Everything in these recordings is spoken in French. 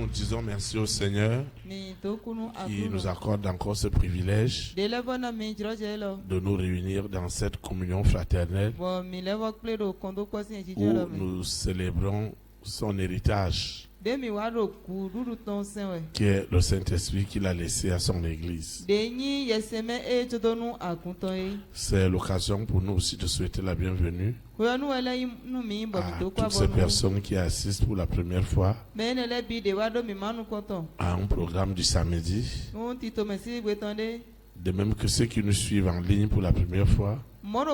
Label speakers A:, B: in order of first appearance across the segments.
A: Nous disons merci au Seigneur qui nous accorde encore ce privilège de nous réunir dans cette communion fraternelle où nous célébrons son héritage, qui est le Saint-Esprit qu'il a laissé à son Église. C'est l'occasion pour nous aussi de souhaiter la bienvenue à toutes ces personnes qui assistent pour la première fois à un programme du samedi, de même que ceux qui nous suivent en ligne pour la première fois. Nous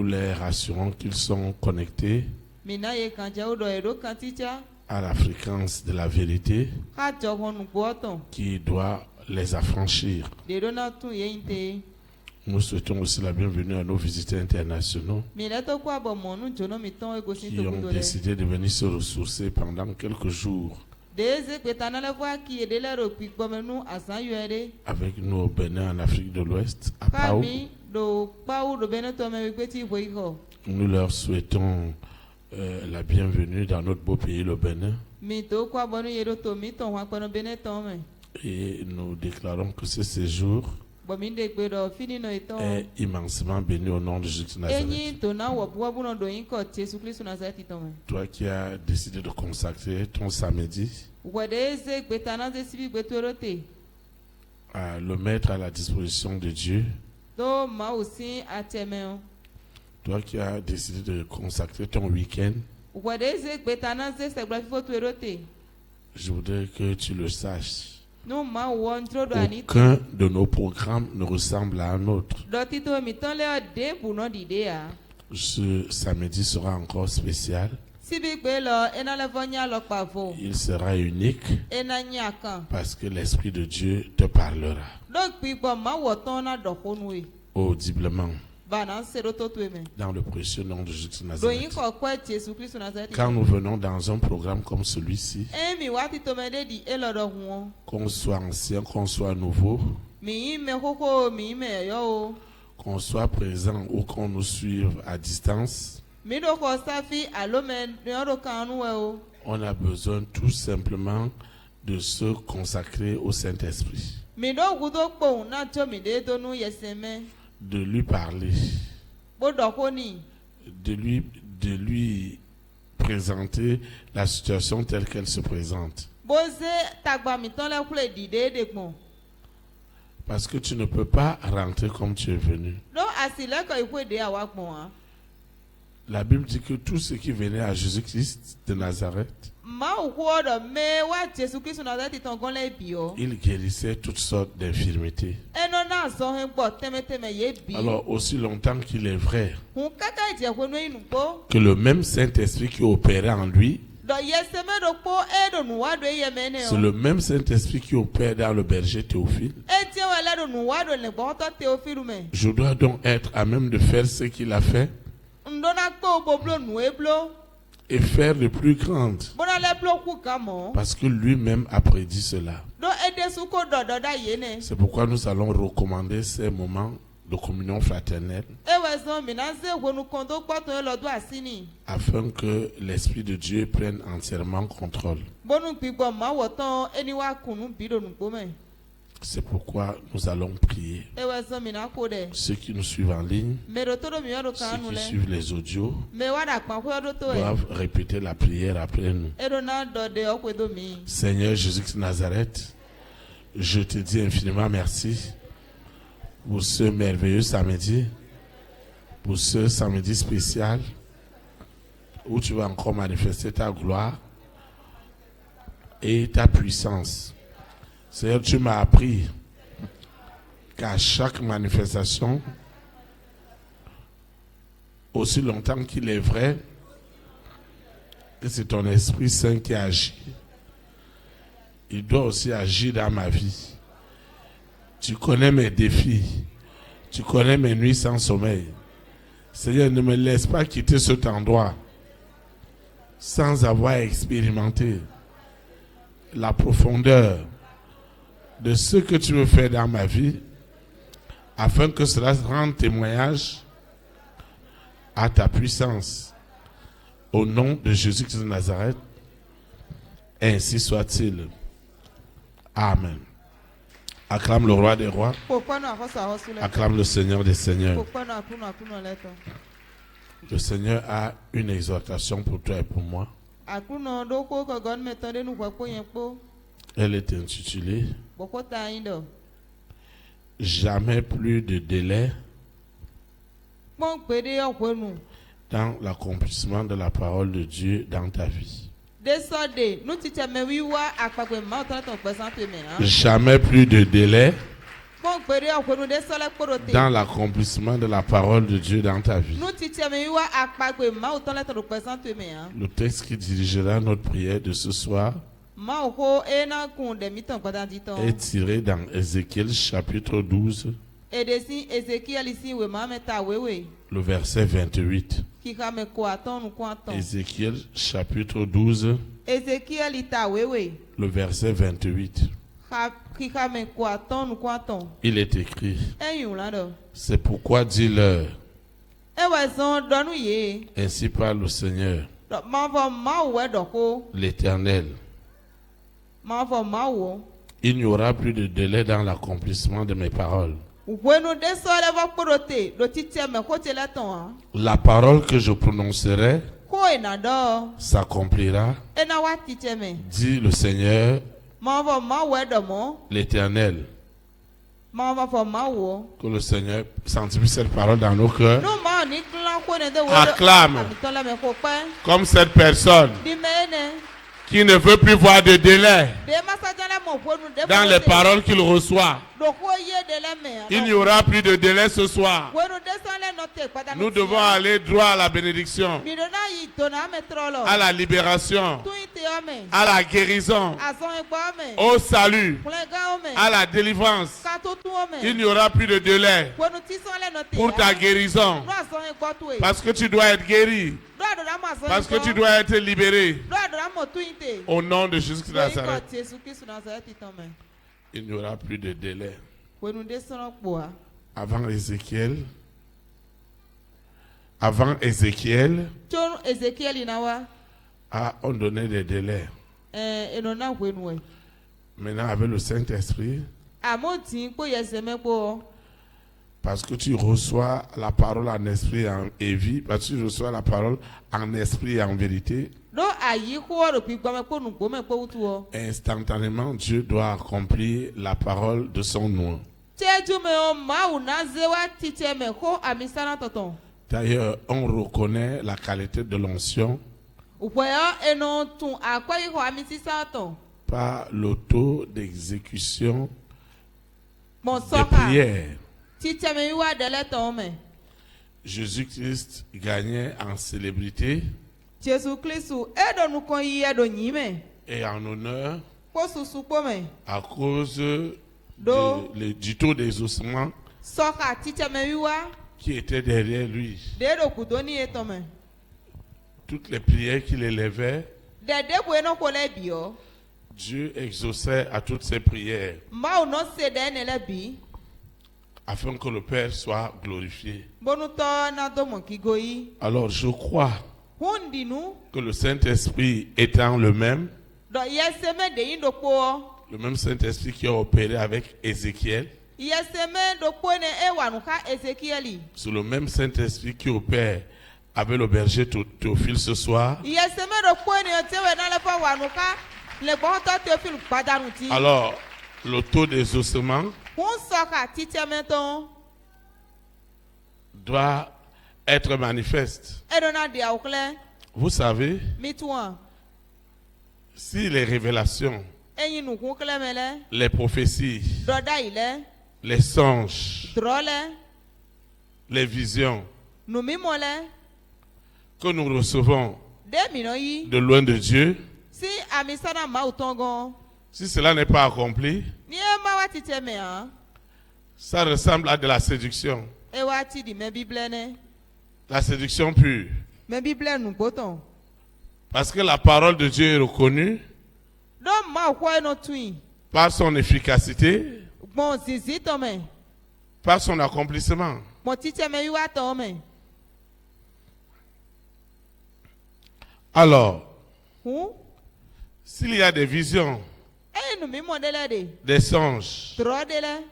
A: les rassurons qu'ils sont connectés à la fréquence de la vérité qui doit les affranchir. Nous souhaitons aussi la bienvenue à nos visiteurs internationaux qui ont décidé de venir se ressourcer pendant quelques jours avec nous au Bénin, en Afrique de l'Ouest, à Pau. Nous leur souhaitons la bienvenue dans notre beau pays, le Bénin. Et nous déclarons que ce séjour est immensement béni au nom de Jésus de Nazareth. Toi qui as décidé de consacrer ton samedi à le mettre à la disposition de Dieu, toi qui as décidé de consacrer ton week-end, je voudrais que tu le saches. Aucun de nos programmes ne ressemble à un autre. Ce samedi sera encore spécial. Il sera unique parce que l'Esprit de Dieu te parlera audiblement dans le précieux nom de Jésus de Nazareth. Quand nous venons dans un programme comme celui-ci, qu'on soit ancien, qu'on soit nouveau, qu'on soit présent ou qu'on nous suive à distance, on a besoin tout simplement de se consacrer au Saint-Esprit, de lui parler, de lui présenter la situation telle qu'elle se présente. Parce que tu ne peux pas rentrer comme tu es venu. La Bible dit que tous ceux qui venaient à Jésus-Christ de Nazareth, il guérissait toutes sortes d'infirmités. Alors, aussi longtemps qu'il est vrai que le même Saint-Esprit qui opérait en lui, c'est le même Saint-Esprit qui opère dans le berger Théophile, je dois donc être à même de faire ce qu'il a fait et faire de plus grandes, parce que lui-même a prédit cela. C'est pourquoi nous allons recommander ces moments de communion fraternelle afin que l'Esprit de Dieu prenne entièrement contrôle. C'est pourquoi nous allons prier. Ceux qui nous suivent en ligne, ceux qui suivent les audios, doivent répéter la prière après nous. Seigneur Jésus de Nazareth, je te dis infiniment merci pour ce merveilleux samedi, pour ce samedi spécial où tu vas encore manifester ta gloire et ta puissance. Seigneur, tu m'as appris qu'à chaque manifestation, aussi longtemps qu'il est vrai que c'est ton Esprit Saint qui agit, il doit aussi agir dans ma vie. Tu connais mes défis, tu connais mes nuits sans sommeil. Seigneur, ne me laisse pas quitter cet endroit sans avoir expérimenté la profondeur de ce que tu veux faire dans ma vie, afin que cela rende témoignage à ta puissance. Au nom de Jésus-Christ de Nazareth, Ainsi soit-il. Amen. Acclame le roi des rois. Acclame le Seigneur des seigneurs. Le Seigneur a une exhortation pour toi et pour moi. Elle est intitulée Jamais plus de délai dans l'accomplissement de la parole de Dieu dans ta vie. Jamais plus de délai dans l'accomplissement de la parole de Dieu dans ta vie. Le texte qui dirigera notre prière de ce soir est tiré dans Ézéchiel chapitre 12, le verset 28. Ézéchiel chapitre 12, le verset 28. Il est écrit, c'est pourquoi dis-leur, ainsi parle le Seigneur, l'Éternel, il n'y aura plus de délai dans l'accomplissement de mes paroles. La parole que je prononcerai s'accomplira, dit le Seigneur, l'Éternel. Que le Seigneur sanctifie cette parole dans nos cœurs. Acclame comme cette personne qui ne veut plus voir de délai dans les paroles qu'il reçoit. Il n'y aura plus de délai ce soir. Nous devons aller droit à la bénédiction, à la libération, à la guérison, au salut, à la délivrance. Il n'y aura plus de délai pour ta guérison, parce que tu dois être guéri, parce que tu dois être libéré. Au nom de Jésus de Nazareth, il n'y aura plus de délai. Avant Ézéchiel, on donnait des délais. Maintenant, avec le Saint-Esprit, parce que tu reçois la parole en esprit et vie, parce que tu reçois la parole en esprit et en vérité, instantanément, Dieu doit accomplir la parole de son nom. D'ailleurs, on reconnaît la qualité de l'onction par le taux d'exécution des prières. Jésus-Christ gagnait en célébrité et en honneur à cause du taux d'exaucement qui était derrière lui. Toutes les prières qu'il élevait, Dieu exauçait à toutes ces prières afin que le Père soit glorifié. Alors je crois que le Saint-Esprit étant le même Saint-Esprit qui a opéré avec Ézéchiel, c'est le même Saint-Esprit qui opère avec le berger Théophile ce soir. Alors, le taux d'exaucement doit être manifeste. Vous savez, si les révélations, les prophéties, les songes, les visions que nous recevons de loin de Dieu, si cela n'est pas accompli, ça ressemble à de la séduction. La séduction pure. Parce que la parole de Dieu est reconnue par son efficacité, par son accomplissement. Alors, S'il y a des visions,
B: e nu mi mo de le de
A: des songes,
B: tro de le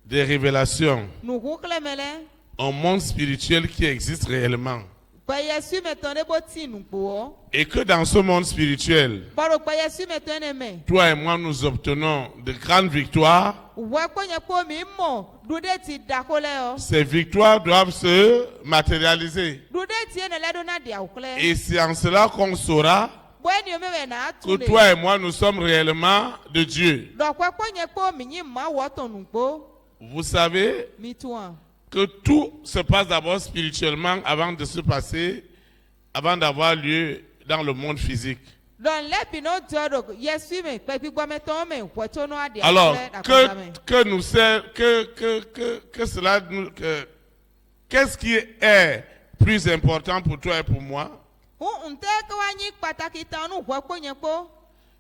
A: des révélations,
B: nu ku kle me le
A: un monde spirituel qui existe réellement.
B: pe Yesu me ton de bo ti nu po
A: Et que dans ce monde spirituel,
B: baro pe Yesu me ton ne me
A: toi et moi, nous obtenons de grandes victoires.
B: wa ko nye po mi mo du de ti da ko le o
A: Ces victoires doivent se matérialiser.
B: du de ti ne le do na dia ukle
A: Et c'est en cela qu'on saura
B: bo ni o me we na
A: que
B: tu de
A: toi et moi, nous sommes réellement de Dieu.
B: do ko nye po mi nyi ma wo ton nu po
A: Vous savez
B: mi tu an
A: que tout se passe d'abord spirituellement avant de se passer, avant d'avoir lieu dans le monde physique.
B: don le bi no do do Yesu me pe gbigbo me ton me wo to no adia
A: Alors,
B: ukle me
A: que nous sert, que cela, qu'est-ce qui est plus important pour toi et pour moi?
B: nte ko wa nyi pataki tan nu wo ko nye po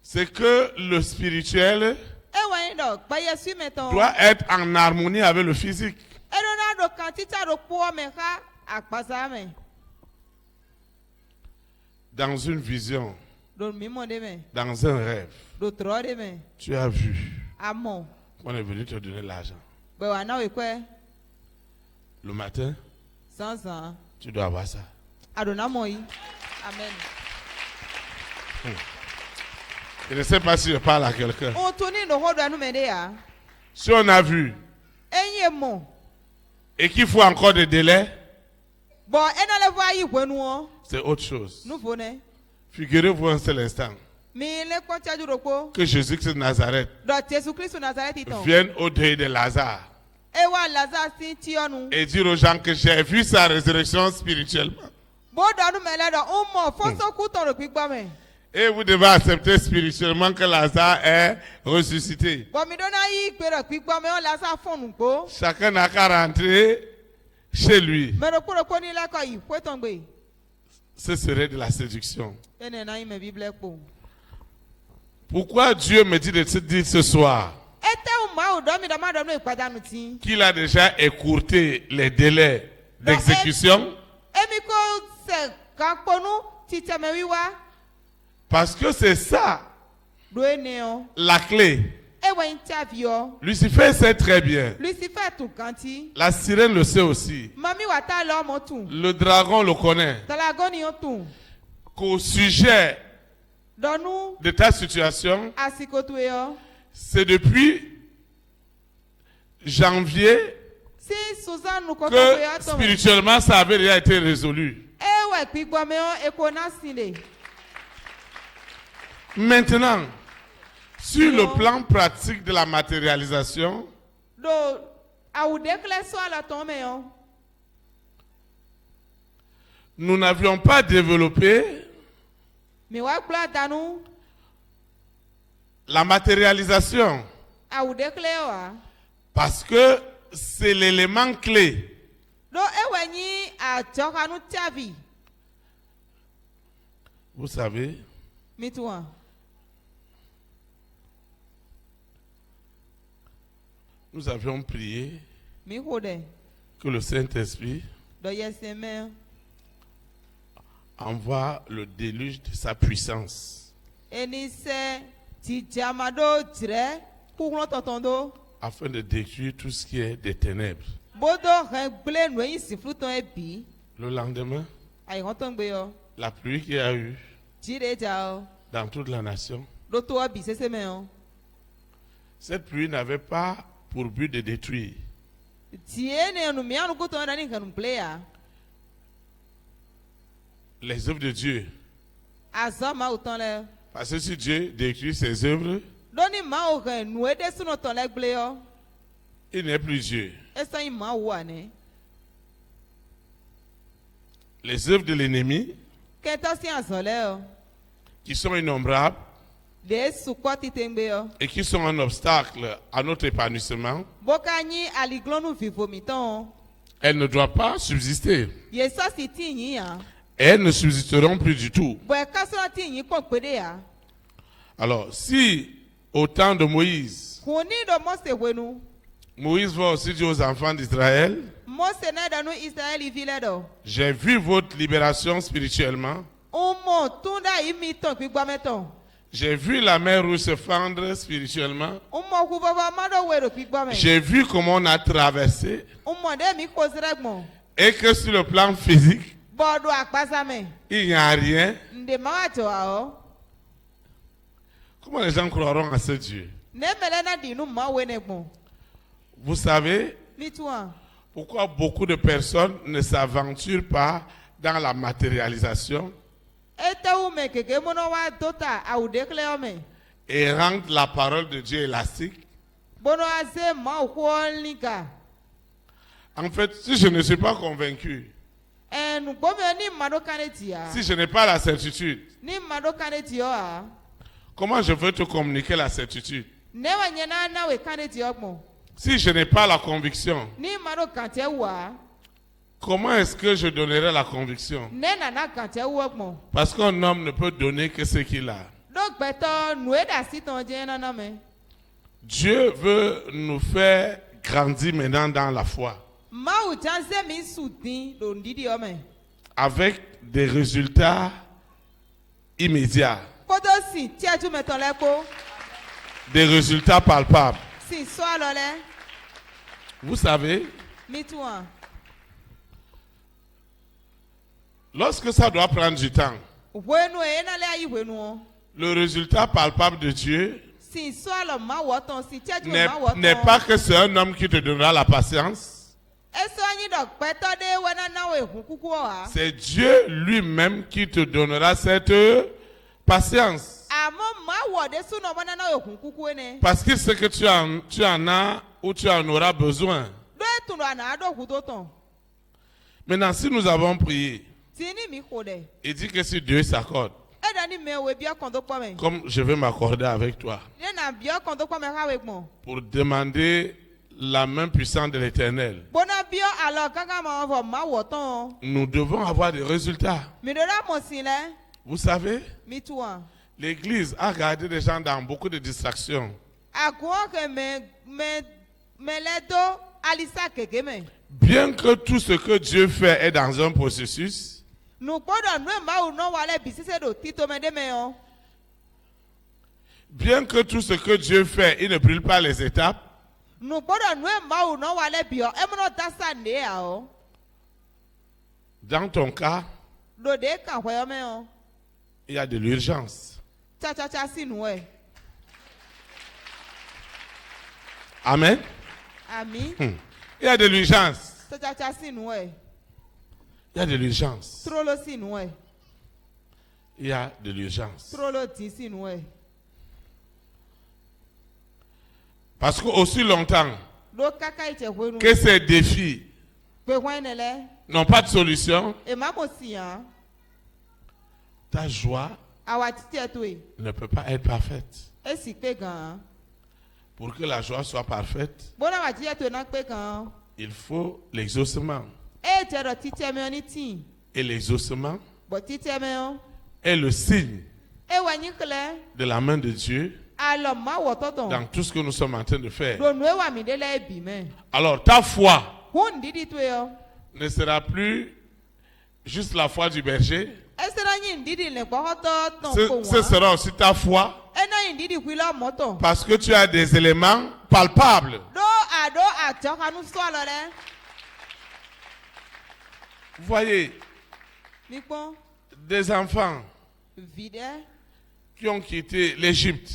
A: C'est que le spirituel
B: e wa yin do pe Yesu me ton
A: doit être en harmonie avec le physique.
B: e do na do kan tita do po me ka akpasa me
A: Dans une vision,
B: do mi mo de me
A: dans un rêve,
B: do tro de me
A: tu as vu
B: amo
A: qu'on est venu te donner l'argent.
B: be wa na we kwe
A: Le matin,
B: sans
A: tu dois avoir ça.
B: adona mo yi amen
A: Je ne sais pas si je parle à quelqu'un.
B: o to ni no ho do anu me de ya
A: Si on a vu
B: enye mo
A: et qu'il faut encore des délais,
B: bo e na le va yi gwenu o
A: c'est autre chose.
B: nu fo ne
A: Figurez-vous un seul instant
B: mi le ko chaju ro ko
A: que Jésus-Christ de Nazareth
B: do Jésus Christ Nazareth ton
A: vienne au deuil de Lazare
B: e wa Lazare si ti onu
A: et dire aux gens que j'ai vu sa résurrection spirituellement.
B: bo do anu me le do o mo fo so ku ton ro gbigbo me
A: Et vous devez accepter spirituellement que Lazare est ressuscité.
B: bo mi do na yi gbe ro gbigbo me o Lazare fon nu po
A: Chacun n'a qu'à rentrer chez lui.
B: me ro ko ni la ko yi fo ton gbe
A: Ce serait de la séduction.
B: ene na yi me bible po
A: Pourquoi Dieu me dit de te dire ce soir
B: ete o ma o do mi do ma do no ipadanu ti
A: qu'il a déjà écourté les délais d'exécution?
B: emi ko se kan ponu ti teme wiwa
A: Parce que c'est ça
B: do ene o
A: la clé.
B: e wa interview
A: Lucifer sait très bien.
B: Lucifer tu kanti
A: La sirène le sait aussi.
B: mami wa ta lo mo tu
A: Le dragon le connaît.
B: talagoni o tu
A: Qu'au sujet
B: donu
A: de ta situation,
B: asiko tu yo
A: c'est depuis janvier
B: si Suzanne nu ko to
A: que
B: yo to
A: spirituellement ça avait déjà été résolu.
B: e wa gbigbo me o e ko na sinde
A: Maintenant, sur le plan pratique de la matérialisation,
B: do awude kle so ala ton me yo
A: nous n'avions pas développé
B: mi wa gba danu
A: la matérialisation
B: awude kle wa
A: parce que c'est l'élément clé.
B: do e wa nyi ajo kanu tavi
A: Vous savez,
B: mi tu an
A: nous avions prié
B: mi hode
A: que le Saint-Esprit
B: do yeseme
A: envoie le déluge de sa puissance
B: eni se ti jamado jre kukulo totondo
A: afin de détruire tout ce qui est des ténèbres.
B: bodo ren gble nu yin si fluton e bi
A: Le lendemain,
B: ayi ran ton gbe yo
A: la pluie qu'il y a eu
B: jire ja o
A: dans toute la nation,
B: do to bi sese me o
A: cette pluie n'avait pas pour but de détruire.
B: ti ene nu mi anu ko ton da ni kan gble ya
A: Les œuvres de Dieu.
B: azama o ton le
A: Parce que si Dieu détruit ses œuvres,
B: do ni ma o ren nu e de sunu ton le gble yo
A: il n'est plus Dieu.
B: e san ma wo ane
A: Les œuvres de l'ennemi,
B: ke to si azon le o
A: qui sont innombrables
B: de su ko ti tengbe yo
A: et qui sont un obstacle à notre épanouissement,
B: bo ka nyi aliglonu vivo mi ton
A: elles ne doivent pas subsister.
B: ye so si ti yin ya
A: Elles ne subsisteront plus du tout.
B: bo e ka so ti yin po pe de ya
A: Alors, si au temps de Moïse,
B: ko ni do mo se wenu
A: Moïse va aussi dire aux enfants d'Israël,
B: Mose na da nu Israeli vile do.
A: j'ai vu votre libération spirituellement,
B: Omo tunda imi ton gbigba meton.
A: J'ai vu la mer Rouge se fendre spirituellement.
B: Umɔ ku vɔvɔ ma ɖo woe ɖo kpigbɔ me.
A: J'ai vu comment on a traversé.
B: Umɔ ɖe mi ko zre gbɔ.
A: Et que sur le plan physique,
B: Bɔ ɖo akpasa me.
A: il n'y a rien.
B: Nde ma wa dzɔ awɔ.
A: Comment les gens croiront à ce Dieu?
B: Ne mele na di nu ma woe ne gbɔ.
A: Vous savez
B: Mi tu hã.
A: pourquoi beaucoup de personnes ne s'aventurent pas dans la matérialisation
B: Etewu me keke mɔnɔ wa do ta awu ɖe kle yɔ me.
A: et rendent la parole de Dieu élastique?
B: Bono aze ma wo lika.
A: En fait, si je ne suis pas convaincu,
B: Nugbɔme ni ma ɖo kan ɖe tia.
A: si je n'ai pas la certitude,
B: Ni ma ɖo kan ɖe tia a.
A: comment je veux te communiquer la certitude?
B: Ne wa nye na we kan ɖe tia gbɔ.
A: Si je n'ai pas la conviction,
B: Ni ma ɖo kan tia wa.
A: comment est-ce que je donnerai la conviction?
B: Ne nana kan tia wa gbɔ.
A: Parce qu'un homme ne peut donner que ce qu'il a.
B: Ɖo gbɛtɔ nu e da si tɔn dze nana me.
A: Dieu veut nous faire grandir maintenant dans la foi,
B: Mawu tsanse mi su din ɖo nuɖiɖi yɔ me.
A: avec des résultats immédiats,
B: Kodo si tia tu me tɔn lɛ ko.
A: des résultats palpables.
B: Si sɔ alɔ lɛ.
A: Vous savez,
B: Mi tu hã.
A: lorsque ça doit prendre du temps,
B: Ʋuenu e na lɛ ayi ʋuenu.
A: le résultat palpable de Dieu
B: Si sɔ alɔ ma wɔ tɔn si tia tu me ma wɔ
A: n'est
B: tɔn.
A: pas que c'est un homme qui te donnera la patience,
B: Eso anyi ɖɔ gbɛtɔ ɖe wɔ nana wo eʋu kuku wa.
A: c'est Dieu lui-même qui te donnera cette patience.
B: Àmọ́ ma wɔ ɖe sunɔ bɔ nana wo eʋu kuku ne.
A: Parce qu'il sait que tu en as ou tu en auras besoin.
B: Ɖo etu ɖo ana aɖo ʋu do tɔn.
A: Maintenant, si nous avons prié,
B: Ti ni mi xɔ ɖe.
A: il dit que si Dieu s'accorde,
B: Eɖa ni me wo bia kɔndo kpɔ me.
A: comme je vais m'accorder avec toi,
B: Ne na bia kɔndo kpɔ me ha wo gbɔn.
A: pour demander la main puissante de l'Éternel,
B: Bona bia alɔ kankan ma wɔ ma wɔ tɔn.
A: nous devons avoir des résultats.
B: Mi ɖo ɖa mo si lɛ.
A: Vous savez,
B: Mi tu hã.
A: l'Église a gardé des gens dans beaucoup de distractions.
B: Agoa ke me lɛ do alisa keke me.
A: Bien que tout ce que Dieu fait est dans un processus,
B: Nukpɔɖɔ nu mawu nɔ wa lɛ bisise ɖo tito me ɖe me yɔ.
A: bien que tout ce que Dieu fait, il ne brûle pas les étapes,
B: Nukpɔɖɔ nu mawu nɔ wa lɛ biɔ emunɔ dasa ne yawɔ.
A: dans ton cas,
B: Ɖo ɖe kan xɔ yɔ me yɔ.
A: il y a de l'urgence.
B: Tsatsatsa si nu wɛ.
A: Amen.
B: Ami.
A: Il y a de l'urgence.
B: Tsatsatsa si nu wɛ.
A: Il y a de l'urgence.
B: Trolo si nu wɛ.
A: Il y a de l'urgence.
B: Trolo ti si nu wɛ.
A: Parce qu'aussi longtemps
B: Ɖo kaka yi tse ʋue nu.
A: que ces défis
B: Gbɛhɔn ne lɛ.
A: n'ont pas de solution,
B: Ema mo si yan.
A: ta joie
B: Awa titi ɛto ye.
A: ne peut pas être parfaite.
B: Esi kpe gan.
A: Pour que la joie soit parfaite,
B: Bona wa titi ɛto na kpe gan.
A: il faut l'exaucement.
B: E tse ɖɔ titi ɛmɛ ni ti.
A: Et l'exaucement
B: Bɔ titi ɛmɛ yɔ.
A: est le signe
B: E wa nyi klɛ.
A: de la main de Dieu
B: Alɔ ma wɔ tɔtɔn.
A: dans tout ce que nous sommes en train de faire.
B: Ɖo nu e wa mi ɖe lɛ ebi mɛ.
A: Alors ta foi
B: Hun didi to yɔ.
A: ne sera plus juste la foi du berger,
B: Esera nyi didi le gbɔxɔtɔ tɔn ko
A: ce
B: wa.
A: sera aussi ta foi
B: Ena nyi didi kui la mɔtɔ.
A: parce que tu as des éléments palpables.
B: Ɖo aɖo atsɔkanu sɔ lɔ ɖe.
A: Vous voyez,
B: Mi kpɔ.
A: des enfants
B: Vi ɖe.
A: qui ont quitté l'Égypte,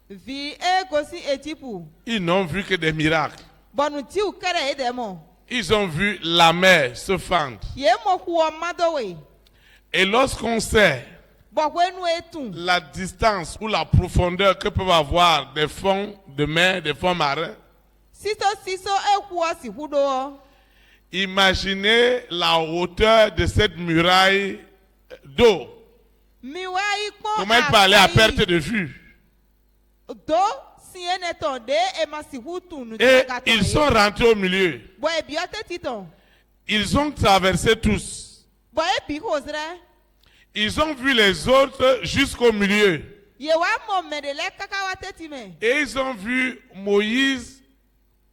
B: Vi e gosi Etipu.
A: ils n'ont vu que des miracles.
B: Bɔnutiw kɛrɛ e dɛ mɔ.
A: Ils ont vu la mer se fendre.
B: Ye mo xɔ ma do we.
A: Et lorsqu'on sait
B: Bɔkɔ enu e tun.
A: la distance ou la profondeur que peuvent avoir des fonds de mer, des fonds marins,
B: Siso e xɔ si ƒu ɖo.
A: imaginez la hauteur de cette muraille d'eau.
B: Mi wa yi kpɔ.
A: Comment elle peut aller à perte de vue.
B: Do si ene tɔn de ema si ƒu tun.
A: Et ils sont rentrés au milieu.
B: Bɔn ebiɔ te ti tɔn.
A: Ils ont traversé tous.
B: Bɔn ebi ko zrɛ.
A: Ils ont vu les autres jusqu'au milieu.
B: Ye wa mɔ mɛ de lɛ kaka wa te ti mɛ.
A: Et ils ont vu Moïse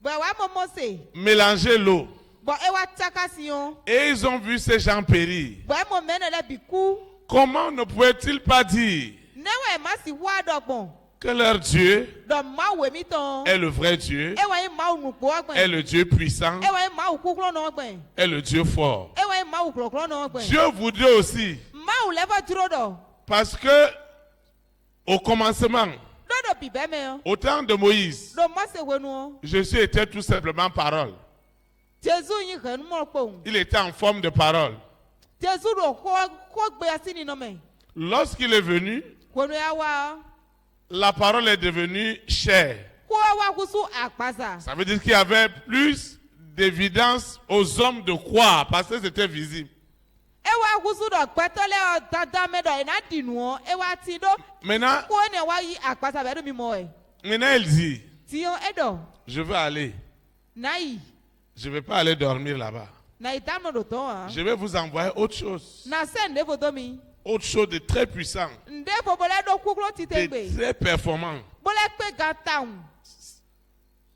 B: Bɔn wa mɔ Mose.
A: mélanger l'eau.
B: Bɔn e wa tsaka si yɔ.
A: Et ils ont vu ces gens périr.
B: Bɔn e mɔ mɛ ne lɛ bi ku.
A: Comment ne pouvait-il pas dire
B: Ne newe masi wa dogbon
A: que leur Dieu
B: do mawe mi ton
A: est le vrai Dieu,
B: ewa yi mawu nukpo
A: est
B: agben
A: le Dieu puissant,
B: ewa yi mawu kuklo no agben
A: est le Dieu fort.
B: ewa yi mawu kloklo no agben
A: Dieu voudrait aussi,
B: mawu leva duro do
A: parce que au commencement,
B: dodo bibe me
A: au temps de Moïse,
B: do mase wenu
A: Jésus était tout simplement parole.
B: Jésus yi hen mo pon
A: Il était en forme de parole.
B: Jésus do ko gbe asini no me
A: Lorsqu'il est venu,
B: wenu ya wa
A: la parole est devenue chair.
B: ko wa kusu akpasa
A: Ça veut dire qu'il y avait plus d'évidence aux hommes de croire parce que c'était visible.
B: ewa kusu do petole o dada me do ina dinu o ewa ti do
A: Maintenant,
B: ko ne wa yi akpasa be do mi mo e
A: elle dit,
B: ti o edo
A: je veux aller.
B: nai
A: Je ne vais pas aller dormir là-bas.
B: na itamo do ton ha
A: Je vais vous envoyer autre chose.
B: na sende foto mi
A: Autre chose de très puissant,
B: nde bobole do kuklo ti
A: de
B: tegbe
A: très performant,
B: bole pe gataun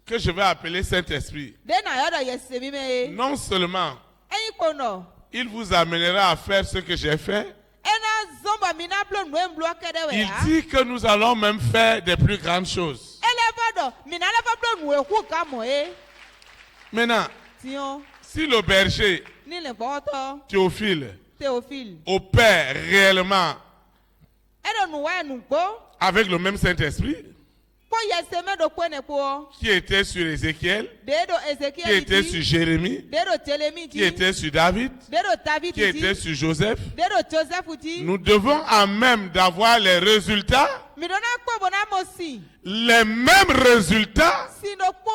A: que je vais appeler Saint-Esprit.
B: de na yo do yese mi me
A: Non seulement
B: eyin ko no
A: il vous amènera à faire ce que j'ai fait,
B: ena zomba mi na blo no emblo kede we
A: il
B: ha
A: dit que nous allons même faire des plus grandes choses.
B: ele do mi na le fa blo no eku ka mo e
A: Maintenant,
B: ti o
A: si le berger
B: ni le boto
A: Théophile
B: Théophile
A: opère réellement
B: edo nu wa nu gbo
A: avec le même Saint-Esprit
B: ko yese me do ko ne ko
A: qui était sur Ézéchiel,
B: de do
A: qui
B: Ezekiel
A: était sur
B: ti
A: Jérémie,
B: de do Telemi
A: qui
B: ti
A: était sur David,
B: de do David
A: qui
B: ti
A: était sur Joseph.
B: de do Joseph ti
A: Nous devons à même d'avoir les résultats,
B: mi do na ko bona mo si
A: les mêmes résultats
B: si no ko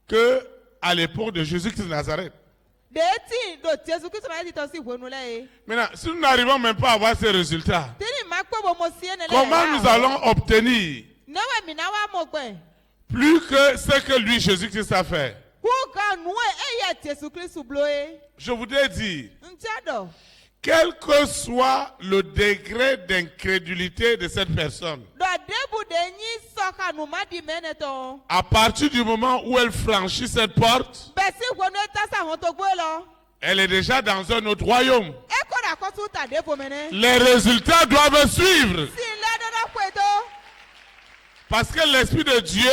A: que à l'époque de Jésus-Christ de Nazareth.
B: de ti do Jésus Christ na ti to si wonu le e
A: Maintenant, si nous n'arrivons même pas à avoir ces résultats,
B: tini ma ko bo mo si ene le
A: comment nous allons obtenir
B: newe mi na wa mo gbe
A: plus que ce que lui, Jésus-Christ, a fait?
B: ku ka nu e ye Jésus Christ blo e
A: Je voudrais dire,
B: ntiado
A: quel que soit le degré d'incrédulité de cette personne,
B: do debu de nyi soka nu ma di mene to
A: à partir du moment où elle franchit cette porte,
B: besi wonu ta sa hon to gbe lo
A: elle est déjà dans un autre royaume.
B: e ko da ko tu ta de bo mene
A: Les résultats doivent suivre.
B: si le do na kweto
A: Parce que l'Esprit de Dieu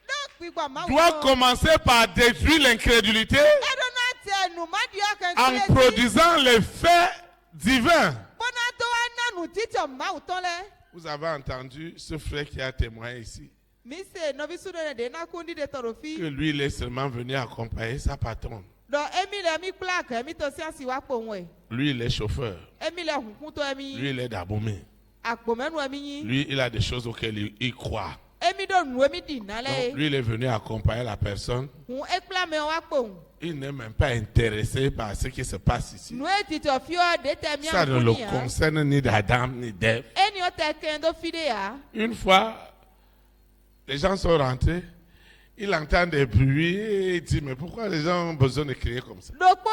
B: do pigba ma
A: doit commencer par détruire l'incrédulité
B: e do na te nu ma di o kan
A: en produisant les faits divins.
B: bona to wa na nu tito ma uton le
A: Vous avez entendu ce frère qui a témoigné ici,
B: mi se no bi su de na kundi de torofi
A: que lui, il est seulement venu accompagner sa patronne.
B: do emi le mi plaque mi to si asi wa po won
A: Lui, il est chauffeur.
B: emi le hunkun to emi
A: Lui, il est d'Abomey.
B: agbo menu emi yin
A: Lui, il a des choses auxquelles il croit.
B: emi do nu emi di na
A: Donc,
B: le
A: lui, il est venu accompagner la personne.
B: hun ekpla me wa po
A: Il n'est même pas intéressé par ce qui se passe ici.
B: nu e tito fio de te mi
A: Ça ne le concerne ni d'Adam ni d'Ève.
B: eni o te ken do fide ya
A: Une fois, les gens sont rentrés, il entend des bruits et il dit, mais pourquoi les gens ont besoin de crier comme ça?
B: dokpo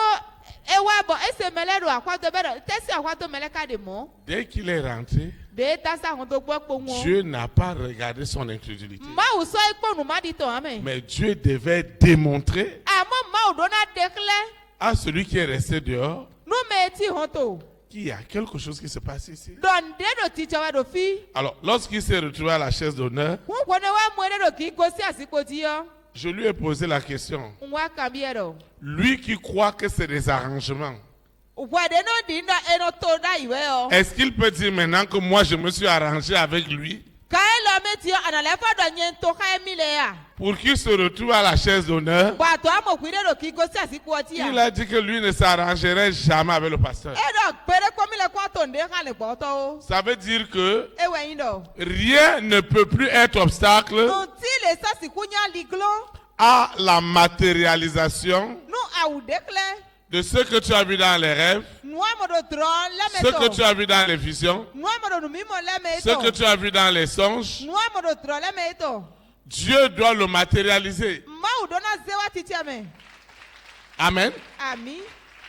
B: e wa bo ese mele do akwato be do tesi akwato mele ka de mo
A: Dès qu'il est rentré,
B: de ta sa hon to gbo po won
A: Dieu n'a pas regardé son incrédulité.
B: ma u so ipo nu ma di to amen
A: Mais Dieu devait démontrer
B: amo ma u do na dekle
A: à celui qui est resté dehors
B: nu me ti hon to
A: qu'il y a quelque chose qui se passe ici.
B: don de do tito wa do fi
A: Alors, lorsqu'il s'est retrouvé à la chaise d'honneur,
B: hun ko ne wa mo de do ki go si asiko ti yo
A: je lui ai posé la question.
B: nwa kan bi ero
A: Lui qui croit que c'est des arrangements,
B: wa de no di na eno to da iwe o
A: est-ce qu'il peut dire maintenant que moi je me suis arrangé avec lui
B: ka e lo me ti ana le fa do nyen to ka emi le ya
A: pour qu'il se retrouve à la chaise d'honneur?
B: ba to amo ku de do ki go si asiko ti ya
A: Il a dit que lui ne s'arrangerait jamais avec le pasteur.
B: e do pere ko mi le ko to nde ka le gbo to o
A: Ça veut dire que
B: e we yin do
A: rien ne peut plus être obstacle
B: no ti le sa si kunya liglo
A: à la matérialisation
B: no awu dekle
A: de ce que tu as vu dans les rêves,
B: no amo do tron le
A: ce
B: me
A: que tu
B: to
A: as vu dans les visions,
B: no amo do mi mo le me
A: ce que
B: to
A: tu as vu dans les songes.
B: no amo do tron le me to
A: Dieu doit le matérialiser.
B: ma u do na ze wa titi ame
A: Amen.
B: ami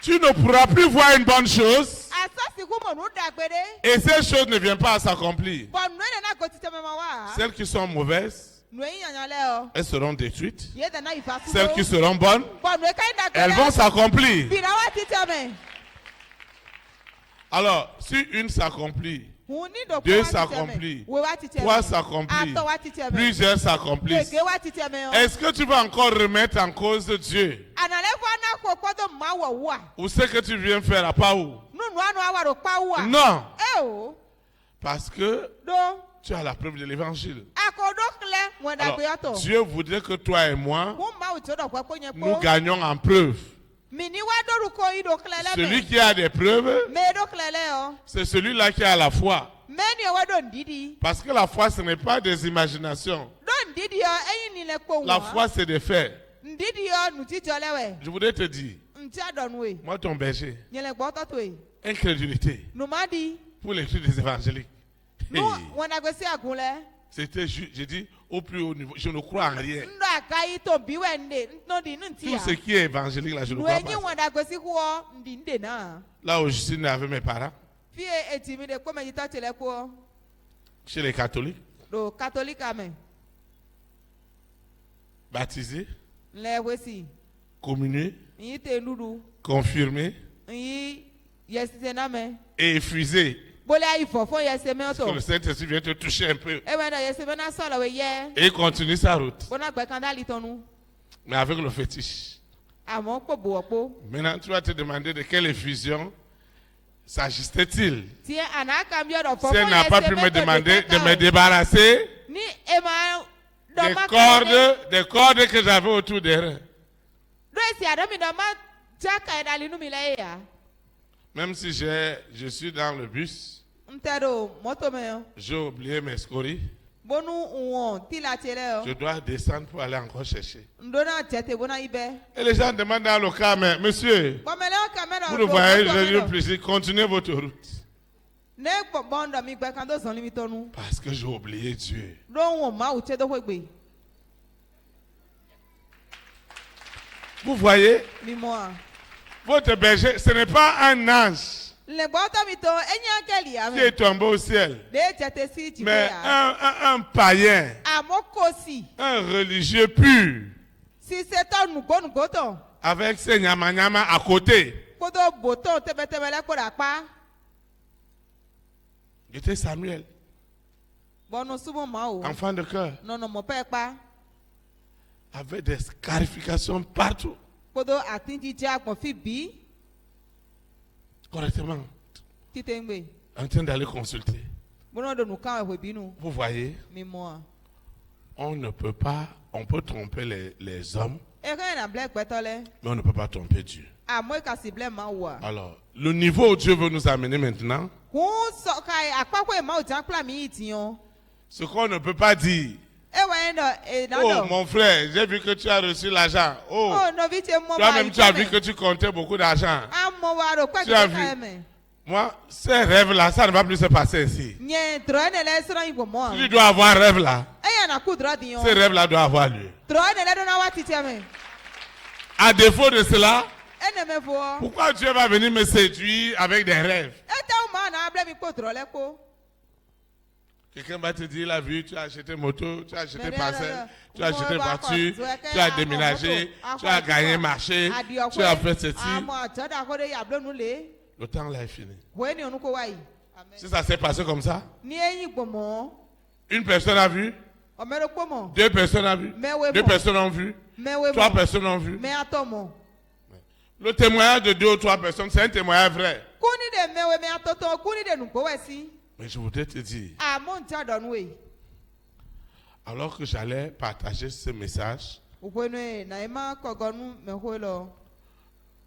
A: Tu ne pourras plus voir une bonne chose
B: asa si ku mo nu dagbede
A: et ces choses ne viennent pas à s'accomplir.
B: bo nu ne na go titi ame ma wa
A: Celles qui sont mauvaises,
B: nu yin yan le o
A: elles seront détruites.
B: ye da na ifa su
A: Celles qui seront bonnes,
B: bo nu ka dagbede
A: elles vont s'accomplir.
B: bi na wa titi ame
A: Alors, si une s'accomplit, 2 s'accomplit, 3 s'accomplit, plusieurs s'accomplissent. Est-ce que tu vas encore remettre en cause Dieu? Ou ce que tu viens faire à Paou? Non. Parce que tu as la preuve de l'évangile. Alors, Dieu voudrait que toi et moi, nous gagnions en preuve. Celui qui a des preuves, c'est celui-là qui a la foi. Parce que la foi, ce n'est pas des imaginations. La foi, c'est des faits. Je voudrais te dire, moi ton berger, incrédulité pour l'écrit des évangéliques. Hey. C'était juste, j'ai dit, au plus haut niveau, je ne crois en rien. Tout ce qui est évangélique, là, je ne crois pas. Là où je suis né avec mes parents, chez les catholiques, baptisés, communiés, confirmés et effusés. Que le Saint-Esprit vient te toucher un peu. Et il continue sa route. Mais avec le fétiche. Maintenant, tu vas te demander de quelle effusion s'agissait-il. Si elle n'a pas pu me demander de me débarrasser des cordes que j'avais autour des reins. Même si je suis dans le bus, j'ai oublié mes scories, je dois descendre pour aller encore chercher. Et les gens demandent dans le car, mais monsieur, vous le voyez, je dis plaisir, continuez votre route. Parce que j'ai oublié Dieu. Vous voyez, votre berger, ce n'est pas un ange qui est tombé au ciel, mais un païen, un religieux pur, avec ses nyama à côté. C'était Samuel, enfant de cœur, avec des scarifications partout. Correctement, en train d'aller consulter. Vous voyez, on ne peut pas, on peut tromper les hommes, mais on ne peut pas tromper Dieu. Alors, le niveau où Dieu veut nous amener maintenant, ce qu'on ne peut pas dire. Oh mon frère, j'ai vu que tu as reçu l'argent. Oh, toi-même tu as vu que tu comptais beaucoup d'argent. Tu as vu. Moi, ces rêves-là, ça ne va plus se passer ici. Si tu dois avoir un rêve là, ces rêves-là doivent avoir lieu. À défaut de cela, pourquoi Dieu va venir me séduire avec des rêves? Quelqu'un va te dire, il a vu, tu as acheté moto, tu as acheté parcelle, tu as acheté voiture, tu as déménagé, tu as gagné marché, tu as fait ceci. Le temps là est fini. Si ça s'est passé comme ça, une personne a vu, 2 personnes ont vu, 2 personnes ont vu, 3 personnes ont vu. Le témoignage de 2 ou 3 personnes, c'est un témoignage vrai. Mais je voudrais te dire, alors que j'allais partager ce message,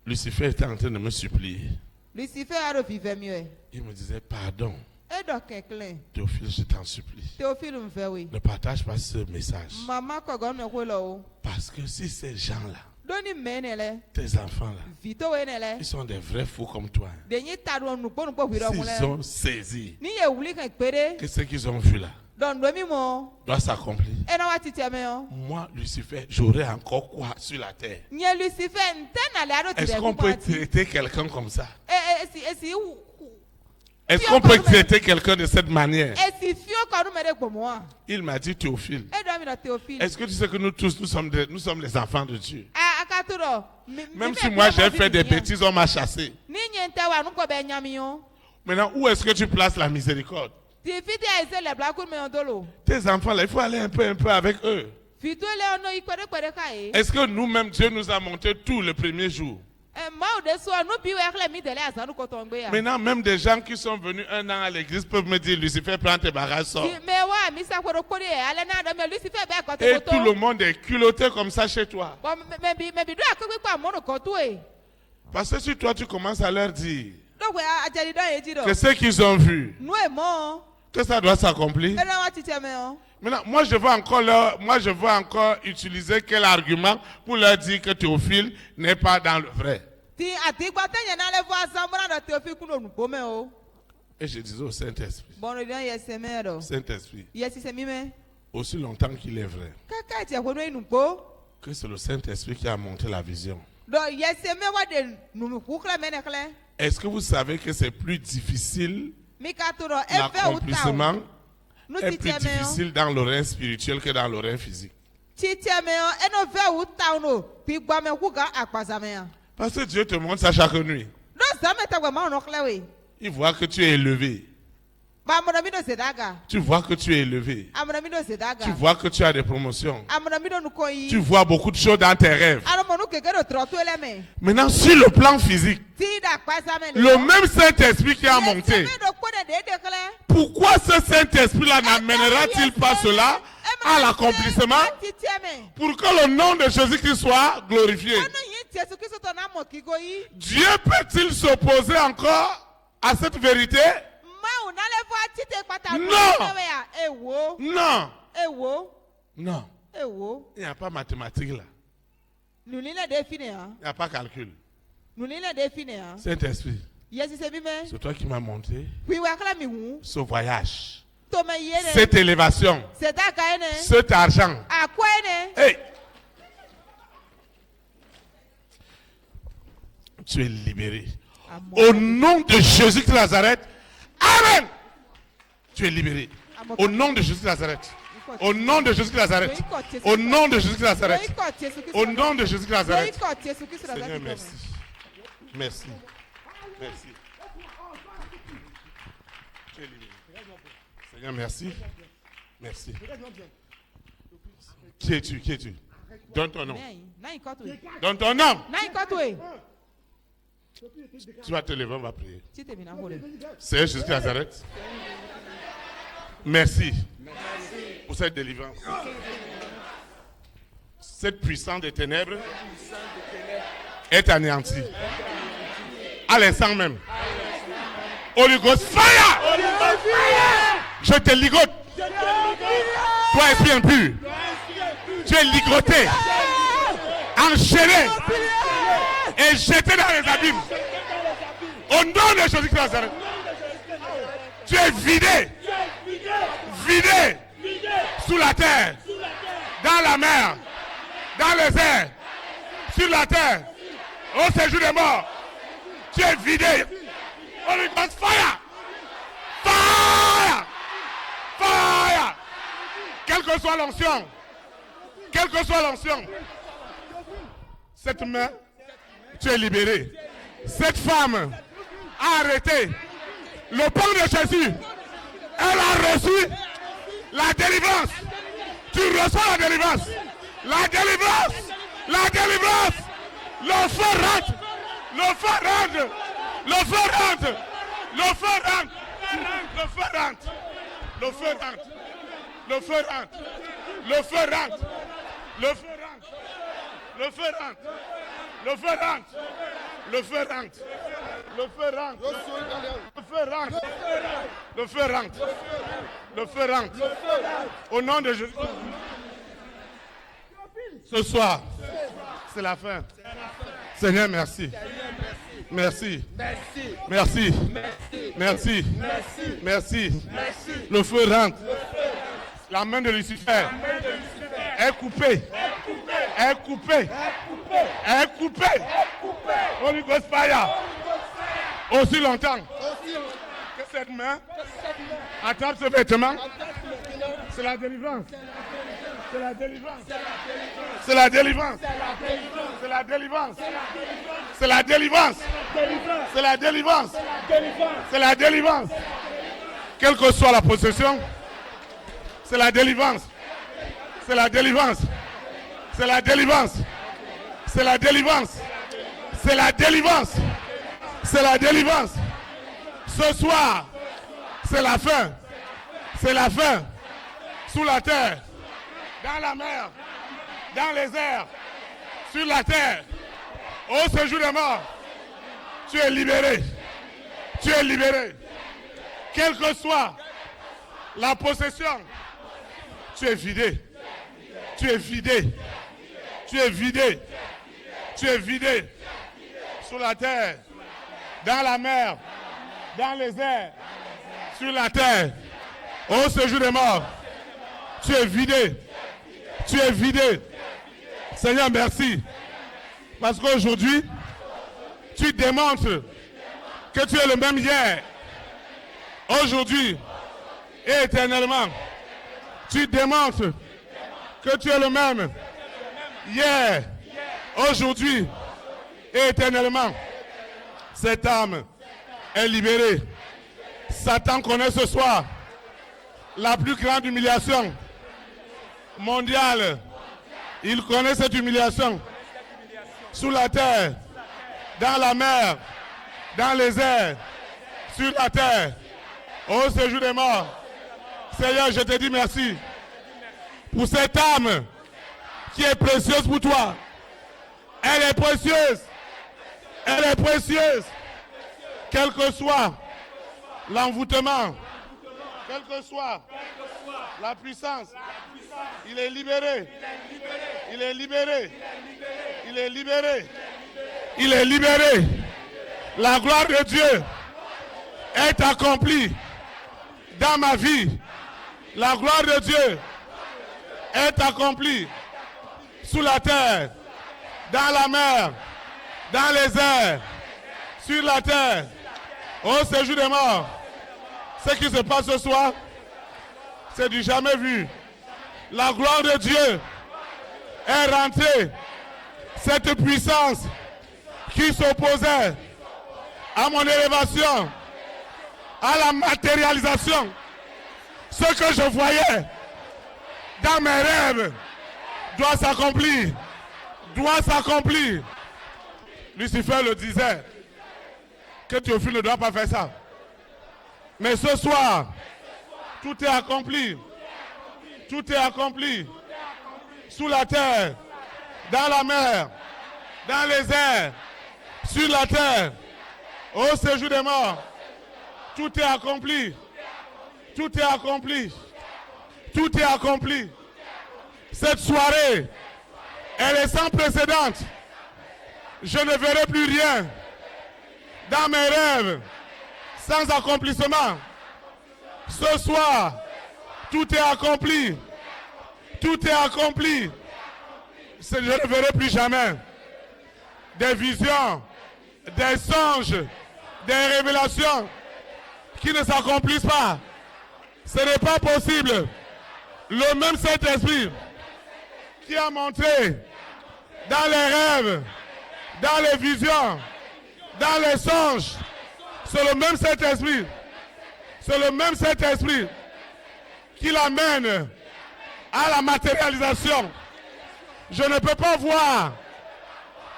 A: Lucifer était en train de me supplier. Il me disait, pardon, Théophile, je t'en supplie, ne partage pas ce message. Parce que si ces gens-là, tes enfants-là, ils sont des vrais fous comme toi. S'ils ont saisi que ce qu'ils ont vu là doit s'accomplir, moi, Lucifer, j'aurai encore quoi sur la terre? Est-ce qu'on peut traiter quelqu'un comme ça? Est-ce qu'on peut traiter quelqu'un de cette manière? Il m'a dit, Théophile, est-ce que tu sais que nous tous, nous sommes les enfants de Dieu? Même si moi j'ai fait des bêtises, on m'a chassé. Maintenant, où est-ce que tu places la miséricorde?
B: Ti fiti a ese le bla kun me ondolo.
A: Tes enfants, là, il faut aller un peu avec eux.
B: Fito le ono ikwere kwere ka e.
A: Est-ce que nous-mêmes, Dieu nous a monté tout le premier jour?
B: Ma o de so no bi we kle mi dele azanu ko tongbe ya.
A: Maintenant, même des gens qui sont venus 1 an à l'église peuvent me dire, Lucifer, prends tes bagages, sors.
B: Me wa mi sa kwere kori e ale na do me Lucifer be ko
A: Et
B: to
A: tout le monde est culotté comme ça chez toi.
B: Bon me bi do akwe pa mo ko to e.
A: Parce que si toi, tu commences à leur dire
B: Do we a jeli do e ji do.
A: que ce qu'ils ont vu,
B: Nu e mo.
A: que ça doit s'accomplir.
B: E na wa ti me o.
A: Maintenant, moi je veux encore utiliser quel argument pour leur dire que Théophile n'est pas dans le vrai.
B: Ti atigba tenya na le vo asambra do Théophile kuno nupo me o.
A: Et je disais au Saint-Esprit,
B: Bon no bien yes me do.
A: Saint-Esprit,
B: Yes se mi me.
A: aussi longtemps qu'il est vrai,
B: Kaka ti ko no nupo.
A: que c'est le Saint-Esprit qui a monté la vision.
B: Do yes me wa de nu ku kle me ne kle.
A: Est-ce que vous savez que c'est plus difficile,
B: Mi ka to do e fe o ta.
A: l'accomplissement
B: Nu
A: est
B: ti
A: plus
B: me o.
A: difficile dans le rein spirituel que dans le rein physique?
B: Ti me o e no fe o ta no. Pi gba me ku ga akpaza me ya.
A: Parce que Dieu te montre ça chaque nuit.
B: Do za me ta gba ma no kle we.
A: Il voit que tu es élevé.
B: Ba mo na mi do sedaga.
A: Tu vois que tu es élevé.
B: Amona mi do sedaga.
A: Tu vois que tu as des promotions.
B: Amona mi do nu ko yi.
A: Tu vois beaucoup de choses dans tes rêves.
B: Alo mo nu keke do tro to ele me.
A: Maintenant, sur le plan physique,
B: Ti da akpaza me.
A: le même Saint-Esprit qui a monté,
B: Me do ko de kle.
A: pourquoi ce Saint-Esprit-là n'amènera-t-il pas cela à l'accomplissement pour que le nom de Jésus-Christ soit glorifié? Dieu peut-il s'opposer encore à cette vérité? Non. Non. Il n'y a pas mathématiques là. Il n'y a pas calcul. Saint-Esprit, c'est toi qui m'as montré ce voyage, cette élévation, cet argent. Hey! Tu es libéré. Au nom de Jésus de Nazareth. Amen. Tu es libéré. Au nom de Jésus de Nazareth. Au nom de Jésus de Nazareth. Au nom de Jésus de Nazareth. Au nom de Jésus de Nazareth. Seigneur, merci. Merci. Merci. Tu es libéré. Seigneur, merci. Merci. Qui es-tu? Qui es-tu? Donne ton nom. Donne ton nom. Tu vas te lever, on va prier. Seigneur Jésus de Nazareth. Merci pour cette délivrance. Cette puissance des ténèbres est anéantie. À l'instant même. Holy Ghost fire! Je te ligote. Toi, esprit impur. Tu es ligoté, enchaîné et jeté dans les abîmes. Au nom de Jésus-Christ de Nazareth. Tu es vidé. Vidé sous la terre, dans la mer, dans les airs, sur la terre, au séjour des morts. Tu es vidé. Holy Ghost fire! Fire! Fire! Quelle que soit l'onction, quelle que soit l'onction, cette main, tu es libéré. Cette femme a arrêté le pain de Jésus. Elle a reçu la délivrance. Tu reçois la délivrance. La délivrance. La délivrance. Le feu rentre. Le feu rentre. Le feu rentre. Le feu rentre. Le feu rentre. Le feu rentre. Le feu rentre. Le feu rentre. Le feu rentre. Le feu rentre. Le feu rentre. Le feu rentre. Le feu rentre. Le feu rentre. Le feu rentre. Le feu rentre. Au nom de Jésus. Ce soir, c'est la fin. Seigneur, merci. Merci. Merci. Merci. Merci. Le feu rentre. La main de Lucifer est coupée. Est coupée. Est coupée. Holy Ghost fire. Aussi longtemps que cette main attrape ce vêtement, c'est la délivrance. C'est la délivrance. C'est la délivrance. C'est la délivrance. C'est la délivrance. C'est la délivrance. C'est la délivrance. Quelle que soit la possession, c'est la délivrance. C'est la délivrance. C'est la délivrance. C'est la délivrance. C'est la délivrance. C'est la délivrance. Ce soir, c'est la fin. C'est la fin. Sous la terre, dans la mer, dans les airs, sur la terre, au séjour des morts, tu es libéré. Tu es libéré. Quelle que soit la possession, tu es vidé. Tu es vidé. Tu es vidé. Tu es vidé. Sur la terre, dans la mer, dans les airs, sur la terre, au séjour des morts, tu es vidé. Tu es vidé. Seigneur, merci. Parce qu'aujourd'hui, tu démontres que tu es le même hier, aujourd'hui et éternellement. Tu démontres que tu es le même hier, aujourd'hui et éternellement. Cette âme est libérée. Satan connaît ce soir la plus grande humiliation mondiale. Il connaît cette humiliation sous la terre, dans la mer, dans les airs, sur la terre, au séjour des morts. Seigneur, je te dis merci pour cette âme qui est précieuse pour toi. Elle est précieuse. Elle est précieuse. Quel que soit l'envoûtement, quelle que soit la puissance, il est libéré. Il est libéré. Il est libéré. Il est libéré. La gloire de Dieu est accomplie dans ma vie. La gloire de Dieu est accomplie sous la terre, dans la mer, dans les airs, sur la terre, au séjour des morts. Ce qui se passe ce soir, c'est du jamais vu. La gloire de Dieu est rentrée. Cette puissance qui s'opposait à mon élévation, à la matérialisation, ce que je voyais dans mes rêves doit s'accomplir. Doit s'accomplir. Lucifer le disait que Théophile ne doit pas faire ça. Mais ce soir, tout est accompli. Tout est accompli. Sous la terre, dans la mer, dans les airs, sur la terre, au séjour des morts. Tout est accompli. Tout est accompli. Tout est accompli. Cette soirée, elle est sans précédent. Je ne verrai plus rien dans mes rêves sans accomplissement. Ce soir, tout est accompli. Tout est accompli. Je ne verrai plus jamais des visions, des songes, des révélations qui ne s'accomplissent pas. Ce n'est pas possible. Le même Saint-Esprit qui a montré dans les rêves, dans les visions, dans les songes, c'est le même Saint-Esprit. C'est le même Saint-Esprit qui l'amène à la matérialisation. Je ne peux pas voir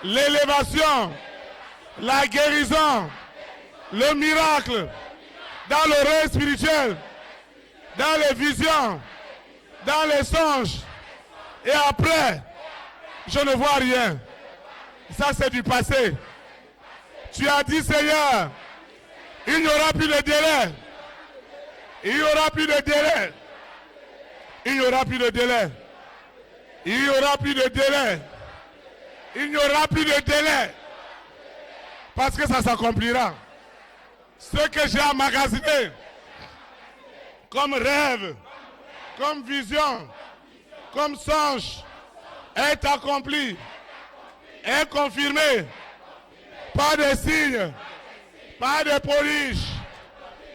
A: l'élévation, la guérison, le miracle dans le rêve spirituel, dans les visions, dans les songes. Et après, je ne vois rien. Ça, c'est du passé. Tu as dit, Seigneur, il n'y aura plus de délai. Il n'y aura plus de délai. Il n'y aura plus de délai. Il n'y aura plus de délai. Il n'y aura plus de délai. Parce que ça s'accomplira. Ce que j'ai emmagasiné comme rêve, comme vision, comme songe, est accompli, est confirmé par des signes, par des prodiges,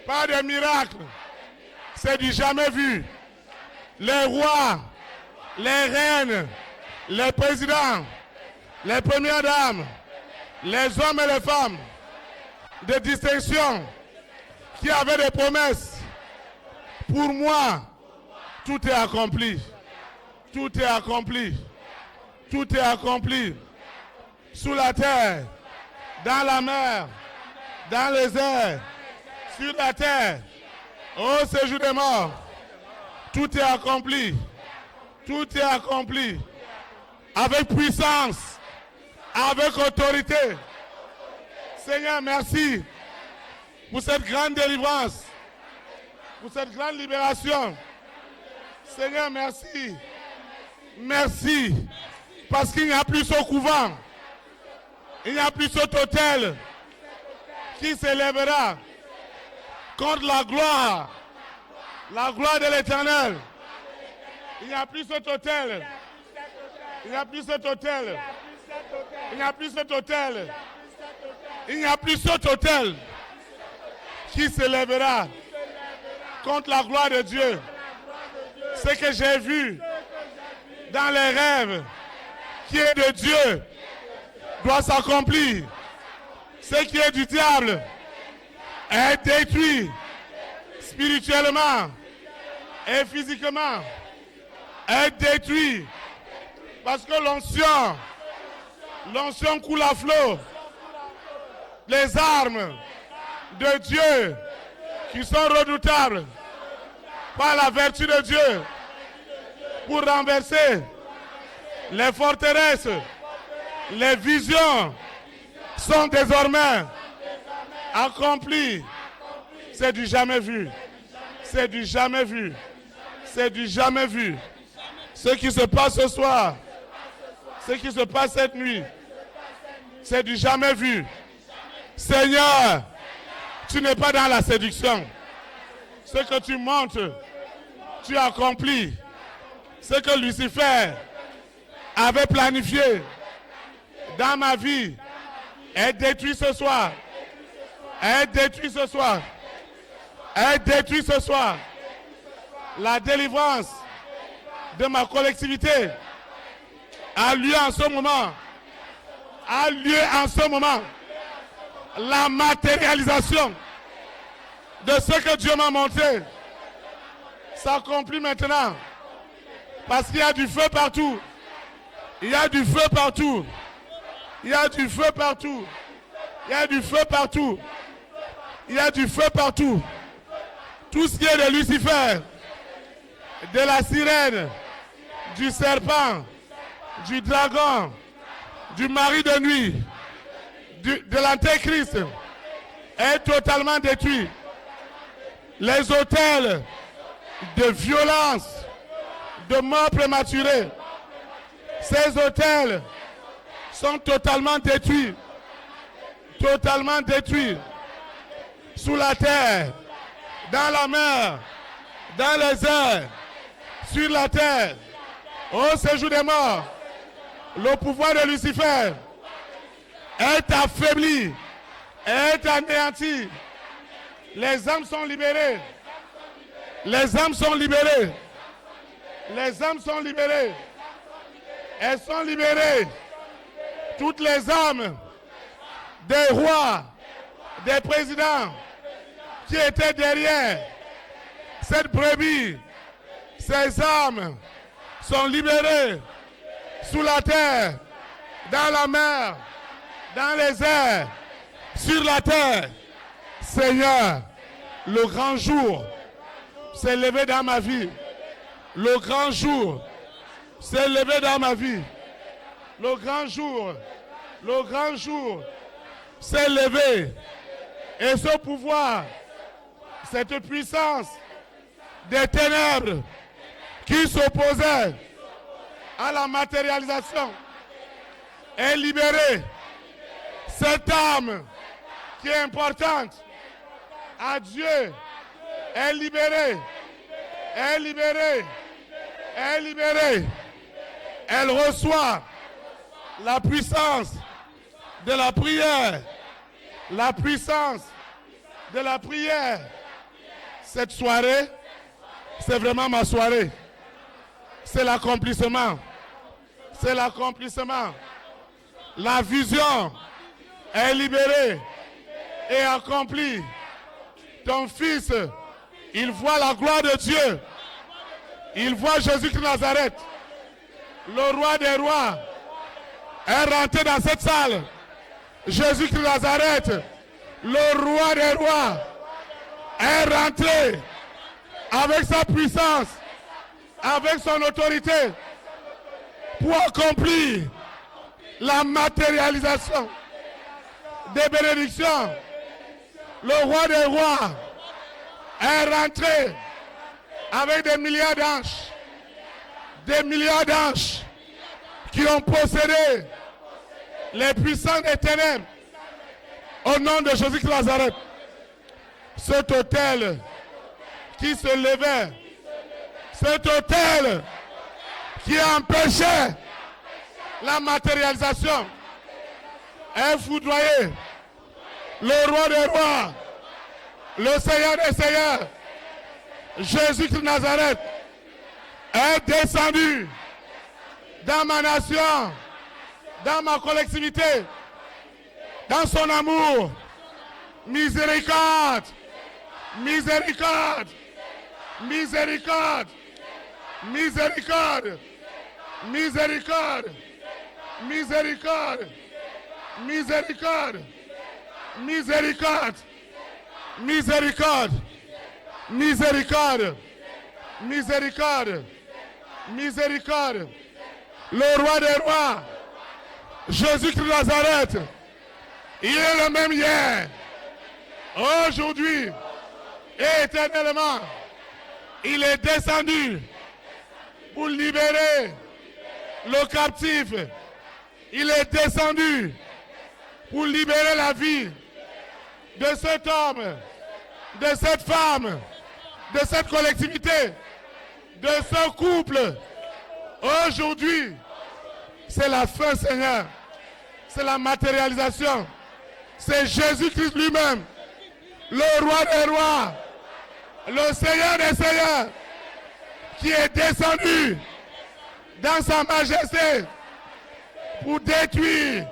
A: par des miracles. C'est du jamais vu. Les rois,
C: les reines, les présidents, les premières dames, les hommes et les femmes de distinction qui avaient des promesses. Pour moi, tout est accompli. Tout est accompli. Tout est accompli. Sous la terre, dans la mer, dans les airs, sur la terre, au séjour des morts. Tout est accompli. Tout est accompli. Avec puissance, avec autorité. Seigneur, merci pour cette grande délivrance, pour cette grande libération. Seigneur, merci. Merci. Parce qu'il n'y a plus ce couvent. Il n'y a plus cet autel qui s'élèvera contre la gloire de l'Éternel. Il n'y a plus cet autel. Il n'y a plus cet autel. Il n'y a plus cet autel. Il n'y a plus cet autel qui s'élèvera contre la gloire de Dieu. Ce que j'ai vu dans les rêves qui est de Dieu doit s'accomplir. Ce qui est du diable est détruit spirituellement et physiquement. Est détruit parce que l'onction coule à flot. Les armes de Dieu qui sont redoutables par la vertu de Dieu pour renverser les forteresses, les visions sont désormais accomplies. C'est du jamais vu. C'est du jamais vu. C'est du jamais vu. Ce qui se passe ce soir, ce qui se passe cette nuit, c'est du jamais vu. Seigneur, tu n'es pas dans la séduction. Ce que tu montres, tu accomplis. Ce que Lucifer avait planifié dans ma vie est détruit ce soir. Est détruit ce soir. Est détruit ce soir. La délivrance de ma collectivité a lieu en ce moment. A lieu en ce moment. La matérialisation de ce que Dieu m'a montré s'accomplit maintenant. Parce qu'il y a du feu partout. Il y a du feu partout. Il y a du feu partout. Il y a du feu partout. Il y a du feu partout. Tout ce qui est de Lucifer, de la sirène, du serpent, du dragon, du mari de nuit, de l'antéchrist est totalement détruit. Les autels de violence, de mort prématurée, ces autels sont totalement détruits. Totalement détruits. Sous la terre, dans la mer, dans les airs, sur la terre, au séjour des morts, le pouvoir de Lucifer est affaibli, est anéanti. Les âmes sont libérées. Les âmes sont libérées. Les âmes sont libérées. Elles sont libérées. Toutes les âmes des rois, des présidents qui étaient derrière cette brebis, ces âmes sont libérées sous la terre, dans la mer, dans les airs, sur la terre. Seigneur, le grand jour s'est levé dans ma vie. Le grand jour s'est levé dans ma vie. Le grand jour s'est levé. Et ce pouvoir, cette puissance des ténèbres qui s'opposait à la matérialisation est libérée. Cette âme qui est importante à Dieu est libérée. Est libérée. Est libérée. Elle reçoit la puissance de la prière. La puissance de la prière. Cette soirée, c'est vraiment ma soirée. C'est l'accomplissement. C'est l'accomplissement. La vision est libérée et accomplie. Ton fils, il voit la gloire de Dieu. Il voit Jésus de Nazareth. Le roi des rois est rentré dans cette salle. Jésus de Nazareth, le roi des rois, est rentré avec sa puissance, avec son autorité, pour accomplir la matérialisation des bénédictions. Le roi des rois est rentré avec des milliards d'anges qui ont possédé les puissants des ténèbres au nom de Jésus de Nazareth. Cet autel qui se levait, cet autel qui empêchait la matérialisation est foudroyé. Le roi des rois, le Seigneur des seigneurs, Jésus de Nazareth est descendu dans ma nation, dans ma collectivité, dans son amour. Miséricorde, miséricorde, miséricorde, miséricorde, miséricorde, miséricorde, miséricorde, miséricorde, miséricorde, miséricorde, miséricorde, miséricorde. Le roi des rois, Jésus de Nazareth, il est le même hier, aujourd'hui et éternellement. Il est descendu pour libérer le captif. Il est descendu pour libérer la vie de cet homme, de cette femme, de cette collectivité, de ce couple. Aujourd'hui, c'est la fin, Seigneur. C'est la matérialisation. C'est Jésus-Christ lui-même, le roi des rois, le Seigneur des seigneurs, qui est descendu dans sa majesté pour détruire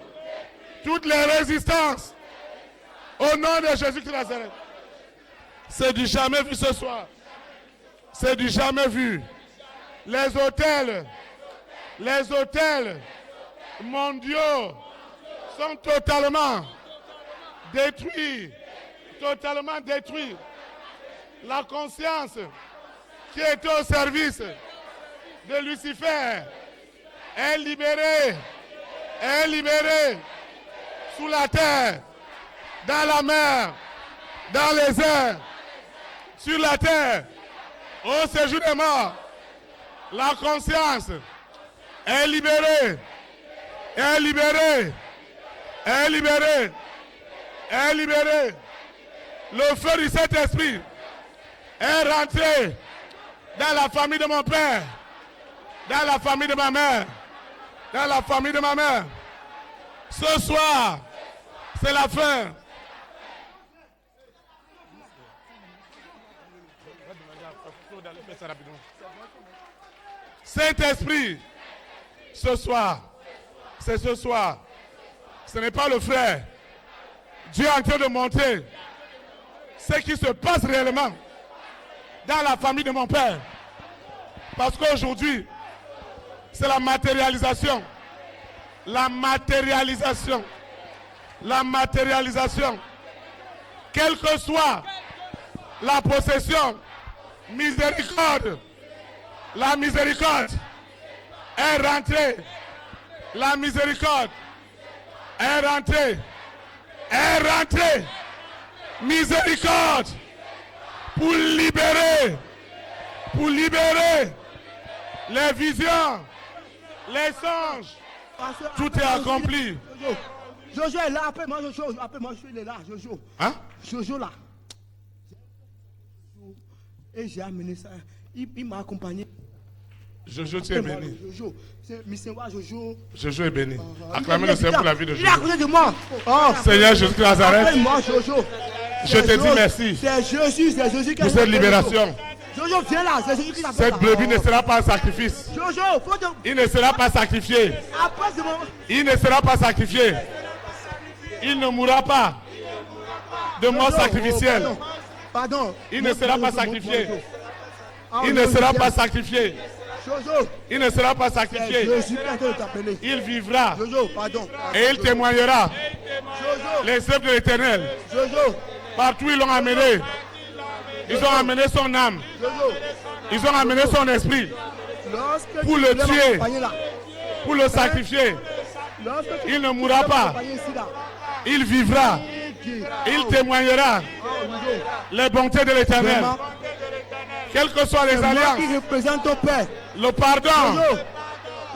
C: toutes les résistances au nom de Jésus de Nazareth. C'est du jamais vu ce soir. C'est du jamais vu. Les hôtels mondiaux sont totalement détruits. Totalement détruits. La conscience qui était au service de Lucifer est libérée. Est libérée sous la terre, dans la mer, dans les airs, sur la terre, au séjour des morts. La conscience est libérée, est libérée, est libérée, est libérée. Le feu du Saint-Esprit est rentré dans la famille de mon père, dans la famille de ma mère, dans la famille de ma mère. Ce soir, c'est la fin. Saint-Esprit, ce soir, c'est ce soir. Ce n'est pas le frère. Dieu est en train de montrer ce qui se passe réellement dans la famille de mon père. Parce qu'aujourd'hui, c'est la matérialisation. La matérialisation. La matérialisation. Quelle que soit la possession, miséricorde. La miséricorde est rentrée. La miséricorde est rentrée. Est rentrée. Miséricorde pour libérer les visions, les songes. Tout est accompli.
D: Jojo est là, appelle-moi Jojo, il est là, Jojo.
C: Hein?
D: Jojo là. Et j'ai amené ça, il m'a accompagné.
C: Jojo, tu es béni.
D: Jojo, c'est Missewa Jojo.
C: Jojo est béni. Acclamez le Seigneur pour la vie de Jojo.
D: Il est à côté de moi. Oh,
C: Seigneur Jésus de Nazareth,
D: appelle-moi Jojo.
C: je te dis merci
D: C'est Jésus qui
C: pour cette libération.
D: Jojo, viens là. C'est Jésus qui t'a fait
C: Cette
D: la
C: brebis
D: parole.
C: ne sera pas un sacrifice.
D: Jojo, faut te...
C: Il ne sera pas sacrifié.
D: Après ce moment...
C: Il ne sera pas sacrifié. Il ne mourra pas de mort
D: Jojo,
C: sacrificielle.
D: Pardon.
C: Il ne sera pas sacrifié.
D: Ah,
C: Il ne
D: Jojo,
C: sera
D: viens.
C: pas sacrifié.
D: Jojo,
C: Il ne sera pas
D: c'est
C: sacrifié.
D: Jésus qui est en train de t'appeler.
C: Il vivra
D: Jojo, pardon.
C: et il témoignera
D: Jojo,
C: les œuvres de l'Éternel.
D: Jojo,
C: Partout ils l'ont amené. Ils ont amené son âme.
D: Jojo.
C: Ils ont amené son esprit
D: Lorsque
C: Pour
D: tu
C: le
D: voulais
C: tuer.
D: m'accompagner là,
C: pour le sacrifier.
D: lorsque tu
C: Il ne mourra
D: voulais
C: pas.
D: m'accompagner ici, là,
C: Il vivra. Il témoignera
D: Jojo,
C: les bontés de l'Éternel.
D: vraiment,
C: Quelles que soient les
D: c'est moi
C: alliances,
D: qui représente ton Père.
C: le pardon,
D: Jojo,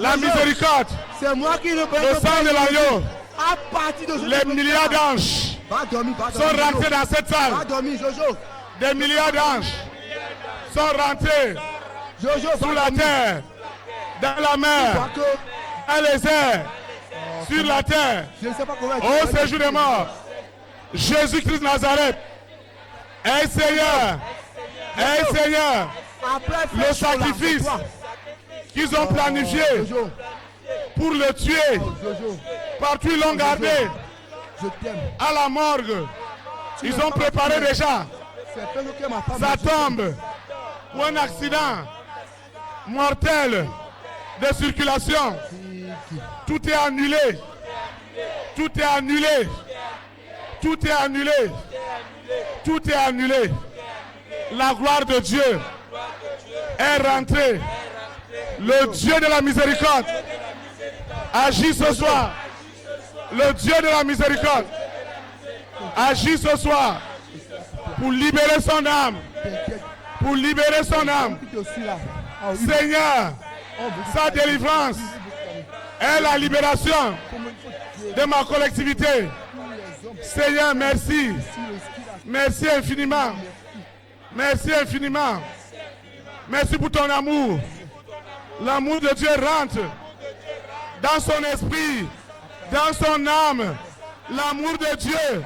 C: la miséricorde,
D: c'est moi qui
C: le
D: représente ton
C: sang de
D: Père.
C: l'agneau,
D: À partir de ce
C: les milliards d'anges
D: Va dormir, va
C: sont
D: dormir.
C: rentrés dans cette salle.
D: Va dormir, Jojo.
C: Des milliards d'anges sont rentrés
D: Jojo,
C: sous
D: va
C: la
D: dormir.
C: terre, dans la mer,
D: Parce que
C: dans les airs, sur la terre,
D: je ne sais pas comment
C: au séjour des morts. Jésus-Christ Nazareth est Seigneur. Est Seigneur.
D: Après
C: Le
D: faire cela,
C: sacrifice
D: toi,
C: qu'ils ont planifié
D: Jojo,
C: pour le tuer,
D: Jojo,
C: partout ils l'ont gardé,
D: je t'aime.
C: à la morgue. Ils ont préparé déjà
D: C'est parce que ma femme
C: sa
D: me dit-
C: tombe pour un accident mortel de circulation. Tout est annulé. Tout est annulé. Tout est annulé. Tout est annulé. La gloire de Dieu est rentrée. Le Dieu de la miséricorde agit ce soir. Le Dieu de la miséricorde agit ce soir pour libérer son âme.
D: T'inquiète,
C: Pour libérer son âme.
D: je suis là. Ah oui,
C: Seigneur,
D: oh, vous-
C: sa délivrance est la libération de ma collectivité. Seigneur, merci. Merci infiniment. Merci infiniment. Merci pour ton amour. L'amour de Dieu rentre dans son esprit, dans son âme. L'amour de Dieu,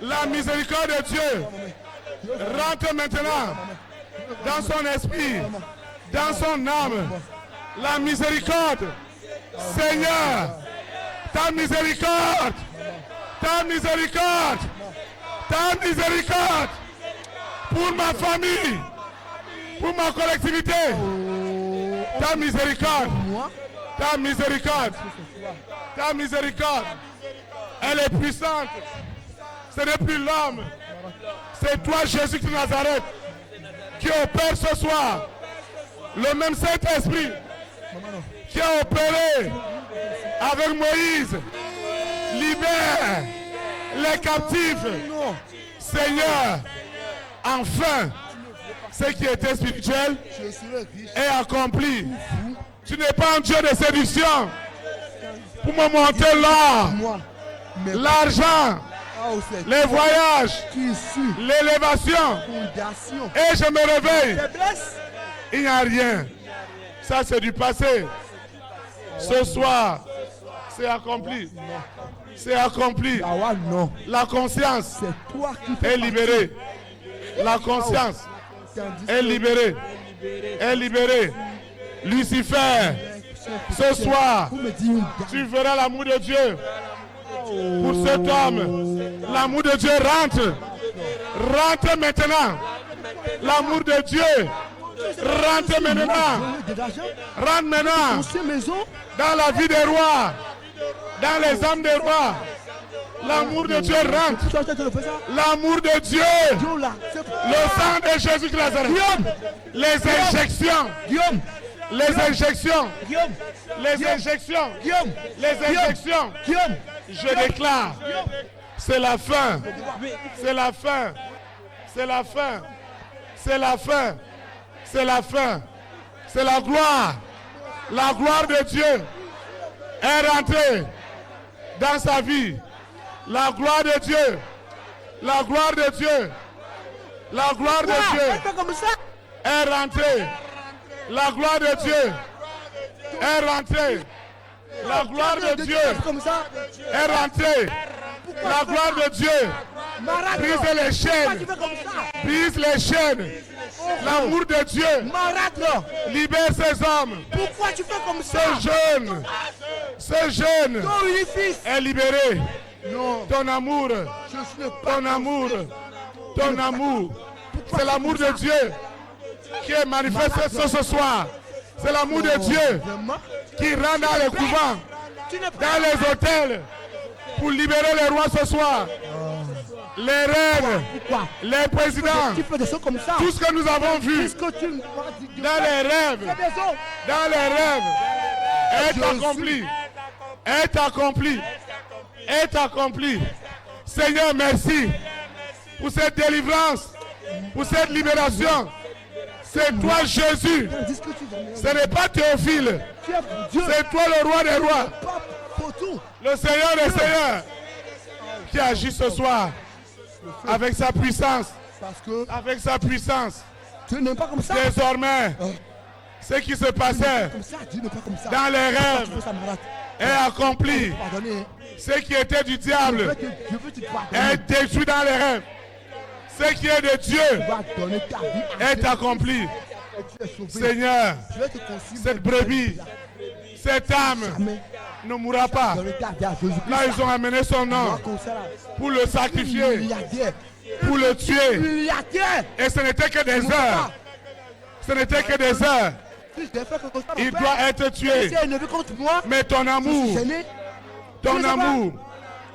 C: la miséricorde de Dieu rentre maintenant dans son esprit, dans son âme. La miséricorde, Seigneur, ta miséricorde, ta miséricorde, ta miséricorde pour ma famille, pour ma collectivité, ta miséricorde,
D: Moi,
C: ta miséricorde, ta miséricorde, elle est puissante. Ce n'est plus l'homme, c'est toi Jésus de Nazareth qui opère ce soir. Le même Saint-Esprit qui a opéré avec Moïse, libère les captifs.
D: non,
C: Seigneur, enfin, ce qui était spirituel
D: je serai riche.
C: est accompli. Tu n'es pas un Dieu de séduction pour me montrer l'or,
D: Moi, mais
C: l'argent,
D: ah, oh, c'est
C: les voyages,
D: qui suis
C: l'élévation.
D: fondation.
C: Et je me réveille.
D: Faiblesse,
C: Il n'y a rien. Ça, c'est du passé. Ce soir, c'est accompli. C'est accompli.
D: ah ouais, non,
C: La conscience
D: c'est toi qui fais
C: est libérée. La conscience
D: Tandis
C: est libérée. Est libérée. Lucifer, ce soir,
D: vous me dites une dame.
C: tu verras l'amour de Dieu pour cet homme. L'amour de Dieu rentre. Rentre maintenant. L'amour de Dieu rentre maintenant.
D: De l'argent,
C: Rentre maintenant
D: construire maison,
C: dans la vie des rois, dans les âmes des rois. L'amour de Dieu rentre.
D: toi, tu fais ça.
C: L'amour de Dieu.
D: Dieu là, c'est pour
C: Le sang de Jésus de Nazareth.
D: Guillaume,
C: Les injections.
D: Guillaume,
C: Les injections.
D: Guillaume,
C: Les injections.
D: Guillaume,
C: Les injections.
D: Guillaume.
C: Je déclare. C'est la fin. C'est la fin. C'est la fin. C'est la fin. C'est la fin. C'est la gloire. La gloire de Dieu est rentrée dans sa vie. La gloire de Dieu. La gloire de Dieu. La gloire de Dieu
D: Elle fait comme ça.
C: est rentrée. La gloire de Dieu est rentrée. La gloire de Dieu
D: Comme ça.
C: est rentrée. La gloire de Dieu
D: Marade.
C: brise les
D: Pourquoi tu
C: chaînes.
D: fais comme ça?
C: Brise les chaînes. L'amour de Dieu
D: M'arrête là.
C: libère ces hommes.
D: Pourquoi tu fais comme ça?
C: Ce jeune
D: Ton fils.
C: est libéré.
D: Non.
C: Ton amour,
D: Je suis pas.
C: ton amour, ton amour. C'est l'amour de Dieu qui est manifesté ce soir. C'est l'amour de Dieu
D: Vraiment?
C: qui rentre dans les couvents,
D: Tu n'es pas.
C: dans les hôtels, pour libérer les rois ce soir. Les reines,
D: Pourquoi?
C: les présidents,
D: Tu fais des choses comme ça.
C: tout ce que nous avons vu
D: Qu'est-ce que tu
C: dans les rêves,
D: fais des choses.
C: dans les rêves, est
D: Jésus.
C: accompli, est accompli, est accompli. Seigneur, merci pour cette délivrance, pour cette libération. C'est toi, Jésus.
D: Dis ce que tu veux.
C: Ce n'est pas Théophile.
D: Tu es Dieu.
C: C'est toi le roi des rois,
D: Pas pour tout.
C: le Seigneur des seigneurs, qui agit ce soir avec sa puissance,
D: Parce que
C: avec sa puissance.
D: tu n'es pas comme ça.
C: Désormais, ce qui se passait
D: Comme ça, Dieu n'est pas comme ça.
C: dans les
D: Tu
C: rêves
D: veux ça m'arrête.
C: est accompli.
D: Pardonnez.
C: Ce qui était du
D: Je
C: diable
D: veux te pardonner.
C: est détruit dans les rêves. Ce qui est de Dieu
D: Tu vas donner ta vie.
C: est accompli.
D: Et tu es sauvé.
C: Seigneur,
D: Je vais te consumer.
C: cette brebis, cette âme
D: Jamais
C: ne mourra pas.
D: donner ta vie à Jésus-Christ.
C: Là, ils ont amené son nom pour le sacrifier,
D: Milliardaire.
C: pour le tuer.
D: Milliardaire.
C: Et ce n'était que des heures. Ce n'était que des heures.
D: Si je t'ai fait quelque chose,
C: Il
D: mon
C: doit
D: père,
C: être tué.
D: si elle ne veut contre moi,
C: Mais ton
D: je suis
C: amour,
D: gêné.
C: ton
D: Je sais pas.
C: amour,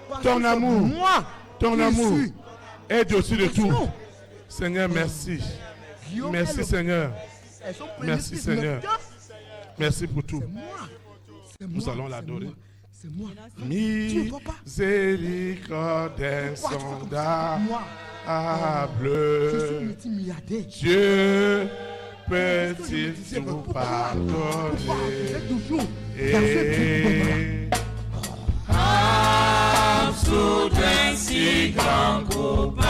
D: Parce
C: ton
D: que c'est
C: amour,
D: moi
C: ton
D: qui
C: amour
D: suis.
C: est au-dessus de tout.
D: Non.
C: Seigneur, merci.
D: Guillaume,
C: Merci
D: elle,
C: Seigneur.
D: elles sont
C: Merci,
D: prémices,
C: Seigneur.
D: maintenant,
C: Merci pour tout.
D: C'est moi. C'est
C: Nous
D: moi,
C: allons
D: c'est
C: l'adorer.
D: moi, C'est moi. Tu vois pas?
C: Miséricorde
D: Pourquoi tu fais comme ça? Moi, je suis
C: insondable.
D: multimilliardaire.
C: Dieu peut-il
D: Pourquoi?
C: tout
D: Pourquoi?
C: pardonner?
D: J'ai toujours dans ce but de
E: Soudain si grand coupable,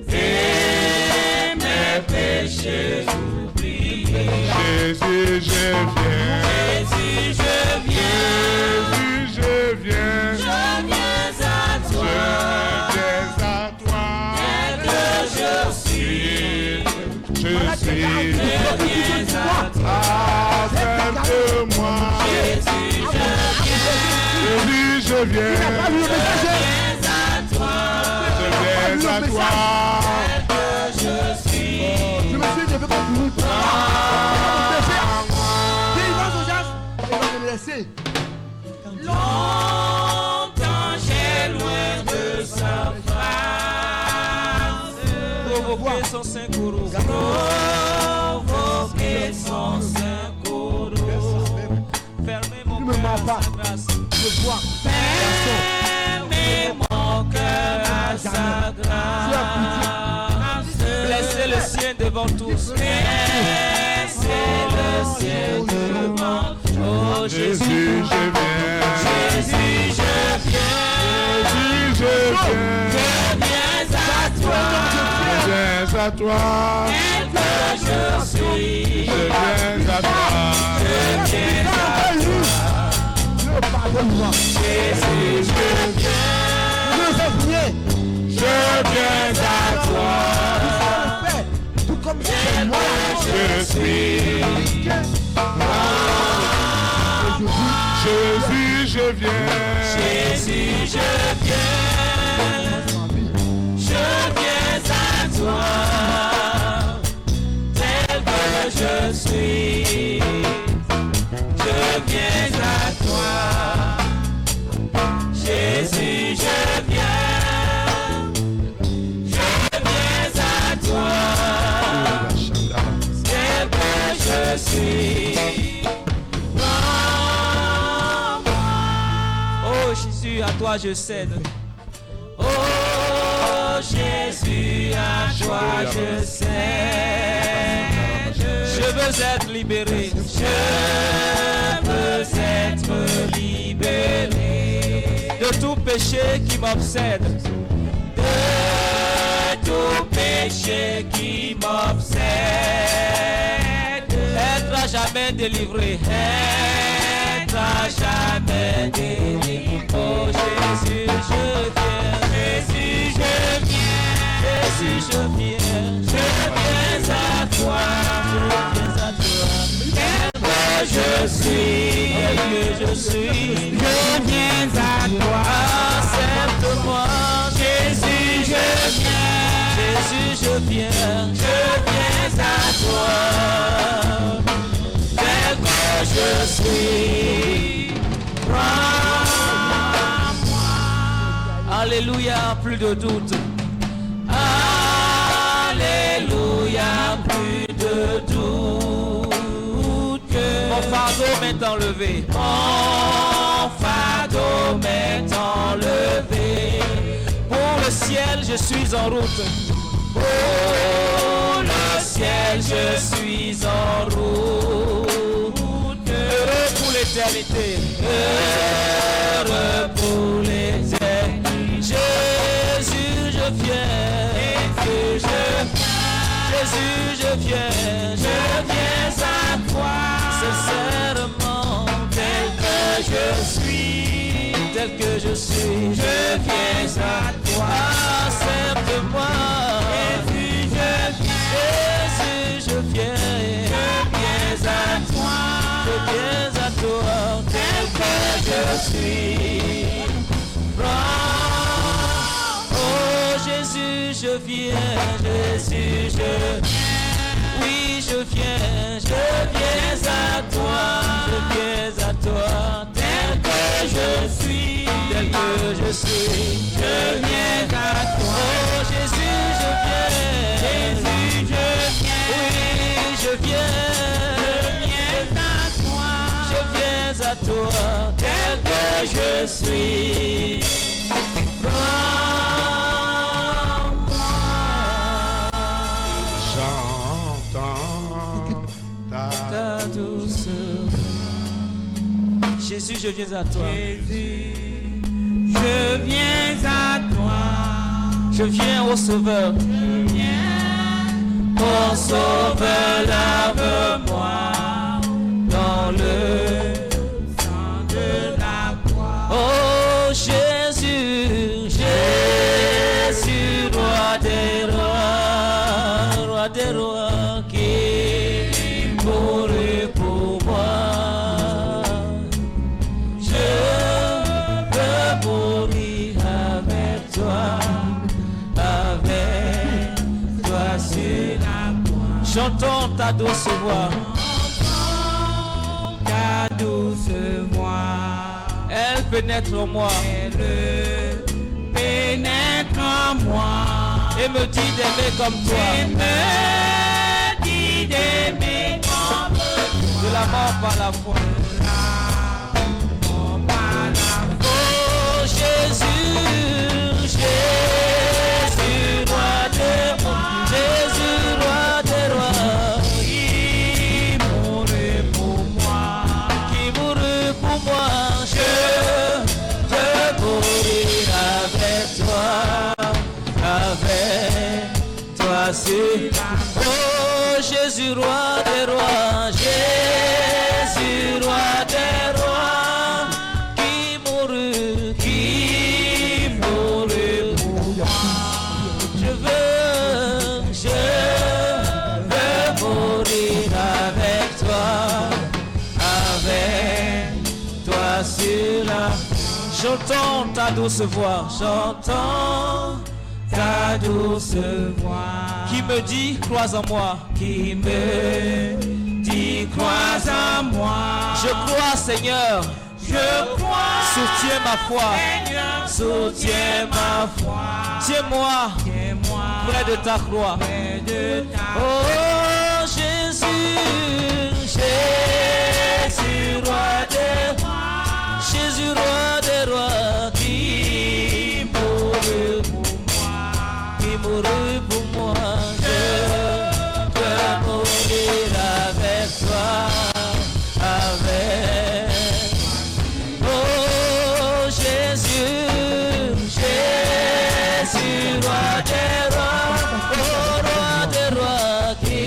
E: et mes péchés oubliés.
C: Jésus, je viens.
E: Jésus, je viens,
C: Jésus, je viens.
E: je viens à toi,
C: Je viens à toi.
E: tel que je suis,
C: Je suis.
E: je viens à toi.
C: Accepte-moi.
E: Jésus,
C: Jésus, je viens.
E: je viens à toi,
C: Je viens à toi.
E: tel que je suis.
D: Je me suis levé comme vous. Délivrance aux gens, et va me laisser.
E: Longtemps j'ai loin de sa face, provoquer son saint courroux, provoquer son saint courroux, fermer mon
D: Tu me
E: cœur
D: mens
E: à
D: pas.
E: sa grâce,
D: Je vois.
E: fermer mon cœur à sa grâce, blesser le sien devant tous, blesser le sien devant. Oh
C: Jésus,
E: Jésus,
C: je viens.
E: Jésus, je viens,
C: Jésus, je viens.
E: je viens à toi,
C: Je viens à toi.
E: tel que je suis,
C: Je viens à toi.
E: je viens à toi,
D: Dieu, pardonne-moi.
E: Jésus, je viens,
D: Je veux bien.
C: Je viens à toi.
D: Père, tout comme c'est moi.
C: Je suis. Jésus, je viens.
E: Jésus, je viens à toi, tel que je suis, je viens à toi, Jésus, je viens à toi, tel que je suis. Oh Jésus, à toi je cède. Oh Jésus, à toi je cède. Je veux être libéré. Je veux être libéré de tout péché qui m'obsède. De tout péché qui m'obsède. Être à jamais délivré. Être à jamais délivré. Oh Jésus, je viens. Jésus, je viens. Jésus, je viens à toi, je viens à toi. Je suis, je viens à toi. Accepte-moi, Jésus, je viens à toi. Tel que je suis, prends-moi. Alléluia, plus de doute. Alléluia, plus de doute. Mon fardeau m'est enlevé. Mon fardeau m'est enlevé. Pour le ciel, je suis en route. Pour le ciel, je suis en route. Heureux pour l'éternité. Heureux pour l'éternité. Jésus, je viens. Jésus, je viens à toi. Sincèrement, tel que je suis, je viens à toi. Accepte-moi, Jésus, je viens à toi. Je viens à toi, tel que je suis. Oh Jésus, je viens, oui, je viens à toi, tel que je suis, je viens à toi. Oh Jésus, je viens, oui, je viens à toi, tel que je suis. Jésus, je viens à toi. Jésus, je viens à toi. Je viens au Sauveur. Au Sauveur, lave-moi dans le sang de la croix. Oh Jésus, Jésus, roi des rois, qui mourut pour moi. J'entends ta douce voix. Ta douce voix. Elle pénètre en moi. Elle pénètre en moi. Et me dit d'aimer comme toi. Et me dit d'aimer comme toi. De la mort par la foi. Oh Jésus, Jésus, roi des rois. Jésus, roi des rois, qui mourut pour moi, je veux mourir avec toi sur la croix. Oh Jésus, roi des rois, Jésus, roi des rois, qui mourut pour moi, je veux mourir avec toi sur la. J'entends ta douce voix, j'entends ta douce voix qui me dit crois en moi, qui me dit crois en moi. Je crois Seigneur, je crois. Soutiens ma foi, soutiens ma foi. Tiens-moi près de ta croix. Oh Jésus, Jésus, roi des rois, Jésus, roi des rois, qui mourut pour moi, je peux mourir avec toi, oh Jésus, Jésus, roi des rois, oh roi des rois, qui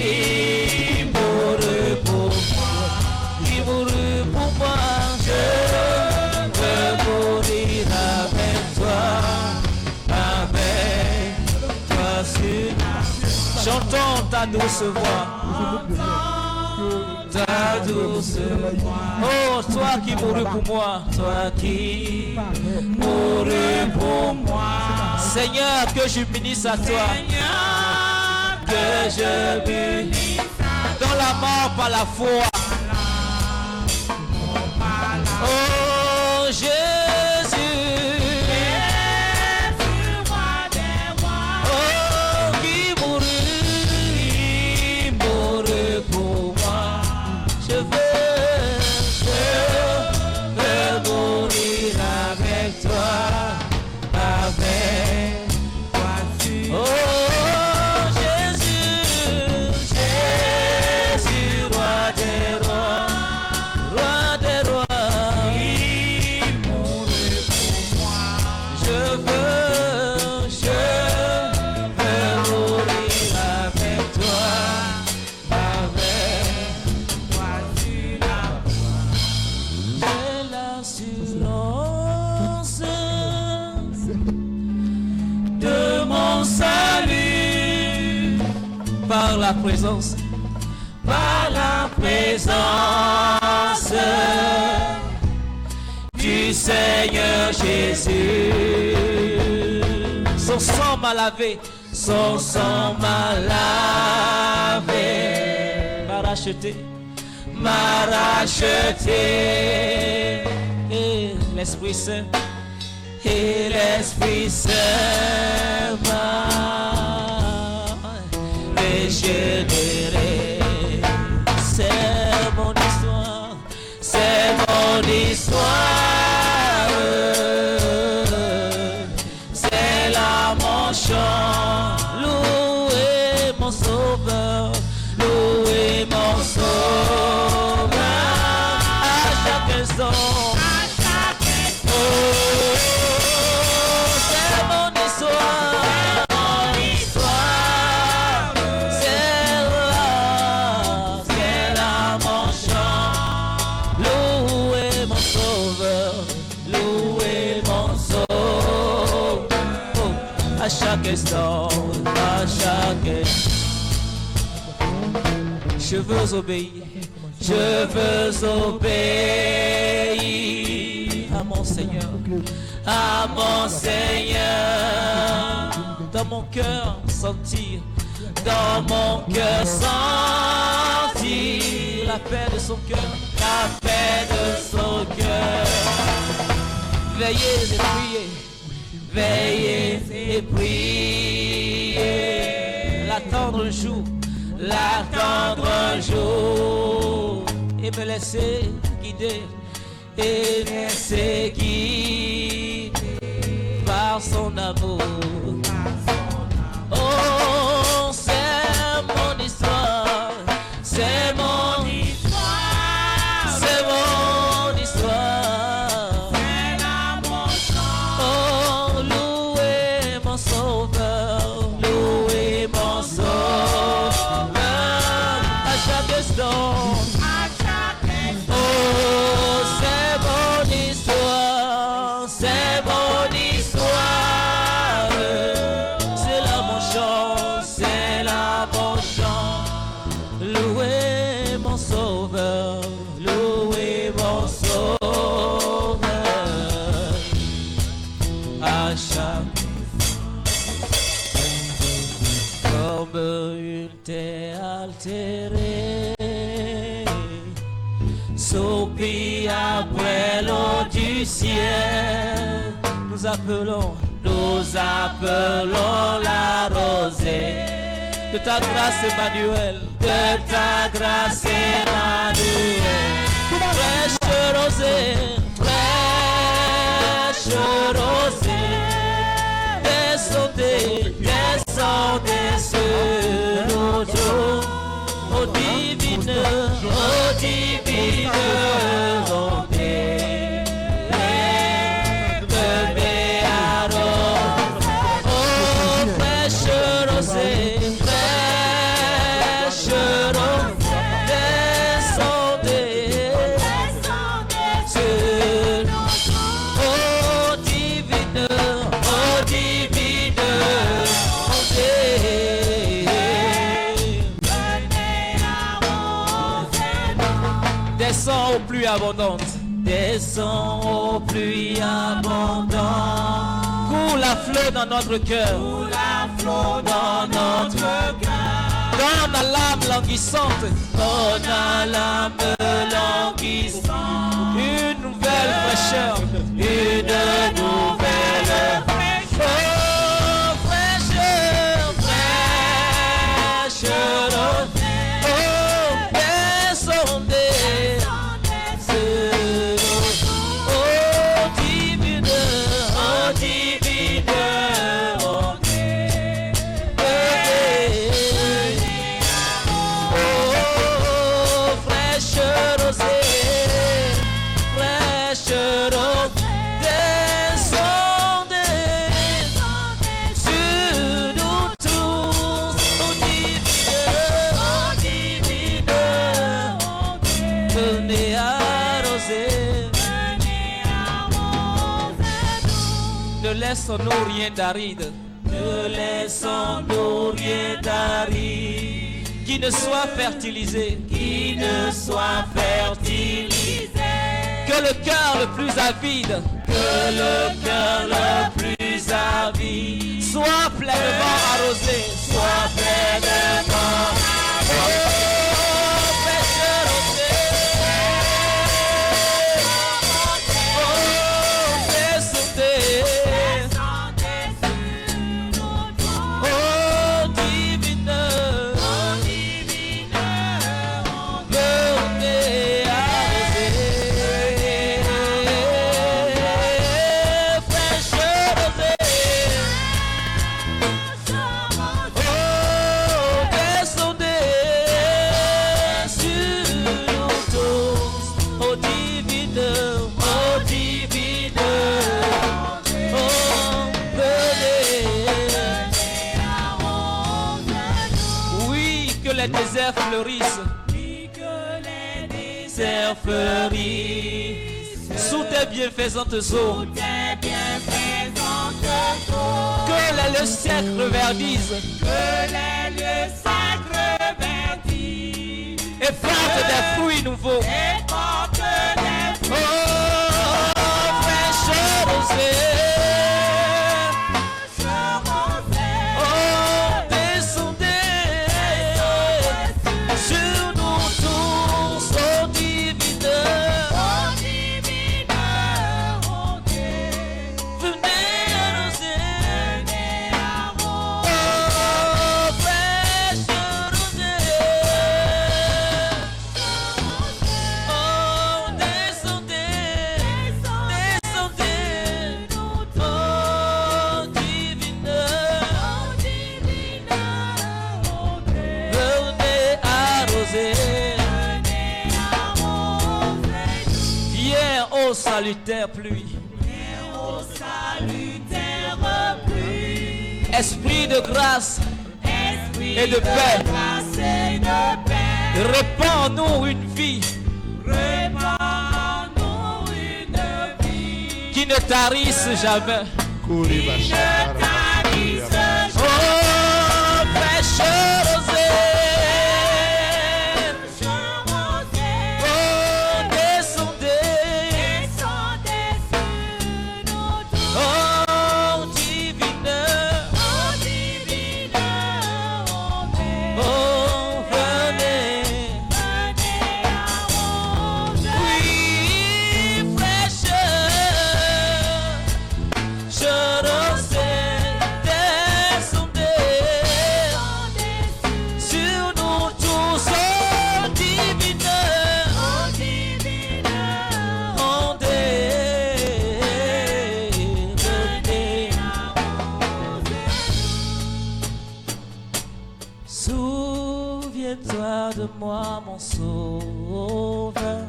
E: ta douce voix. Ta douce voix. Oh, toi qui mourus pour moi. Toi qui mourus pour moi. Seigneur, que je bénisse à toi. Que je bénisse dans la mort par la foi. Oh Jésus, oh qui mourut pour moi. Je veux mourir avec toi, avec toi. Oh par la présence du Seigneur Jésus. Son sang m'a lavé, son sang m'a lavé, m'a racheté, et l'Esprit Saint, m'a régénéré. C'est mon histoire, c'est mon histoire. C'est là mon chant. Louez mon sauveur, louez mon sauveur. À chaque instant. À chaque instant, à chaque instant, je veux obéir à mon Seigneur, dans mon cœur sentir, la paix de son cœur, veillez et priez. Veillez et priez, l'attendre un jour, et me laisser guider, par son amour. Oh, c'est mon histoire, c'est mon histoire, c'est mon histoire. Soupir après l'eau du ciel, nous appelons la rosée de ta grâce, Emmanuel, de ta grâce, Emmanuel. Fraîche rosée, descendez sur nos dos, ô divine bonté. Descendez sur descends aux pluies abondantes. Descends aux pluies abondantes. Coule la flot dans notre cœur. Coule la flot dans notre cœur. Donne à l'âme languissante. Donne à l'âme languissante. Une nouvelle fraîcheur. Une nouvelle fraîcheur. Oh, fraîcheur, fraîcheur. Oh, descendez. Ne laissons-nous rien d'aride. Ne laissons-nous rien d'aride. Qui ne soit fertilisé. Qui ne soit fertilisé. Que le cœur le plus avide. Que le cœur le plus avide. Soit pleinement arrosé. Soit pleinement arrosé. Les déserts fleurissent, que les déserts fleurissent sous tes bienfaisantes eaux, que les lieux secs reverdissent, et portent des fruits nouveaux. Oh, fraîcheur rosée. Salutaire pluie, esprit de grâce et de paix, répands en nous une vie qui ne tarisse jamais. Oh, fraîcheur rosée. Souviens-toi de moi, mon sauveur.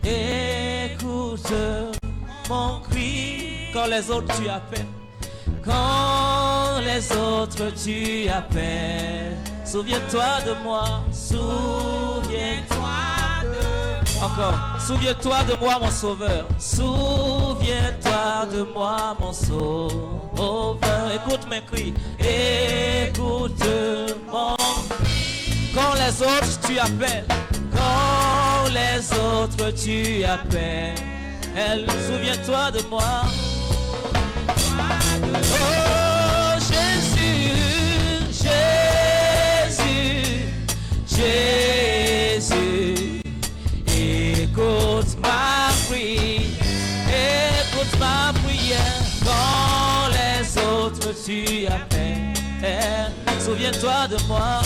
E: Écoute mon cri quand les autres tu appelles. Quand les autres tu appelles. Souviens-toi de moi. Souviens-toi de moi. Encore. Souviens-toi de moi, mon sauveur. Souviens-toi de moi, mon sauveur. Écoute mes cris. Écoute mon cri. Quand les autres tu appelles. Quand les autres tu appelles. Souviens-toi de moi. Oh Jésus, Jésus, Jésus, écoute ma prière, écoute ma prière. Quand les autres tu appelles, souviens-toi de moi.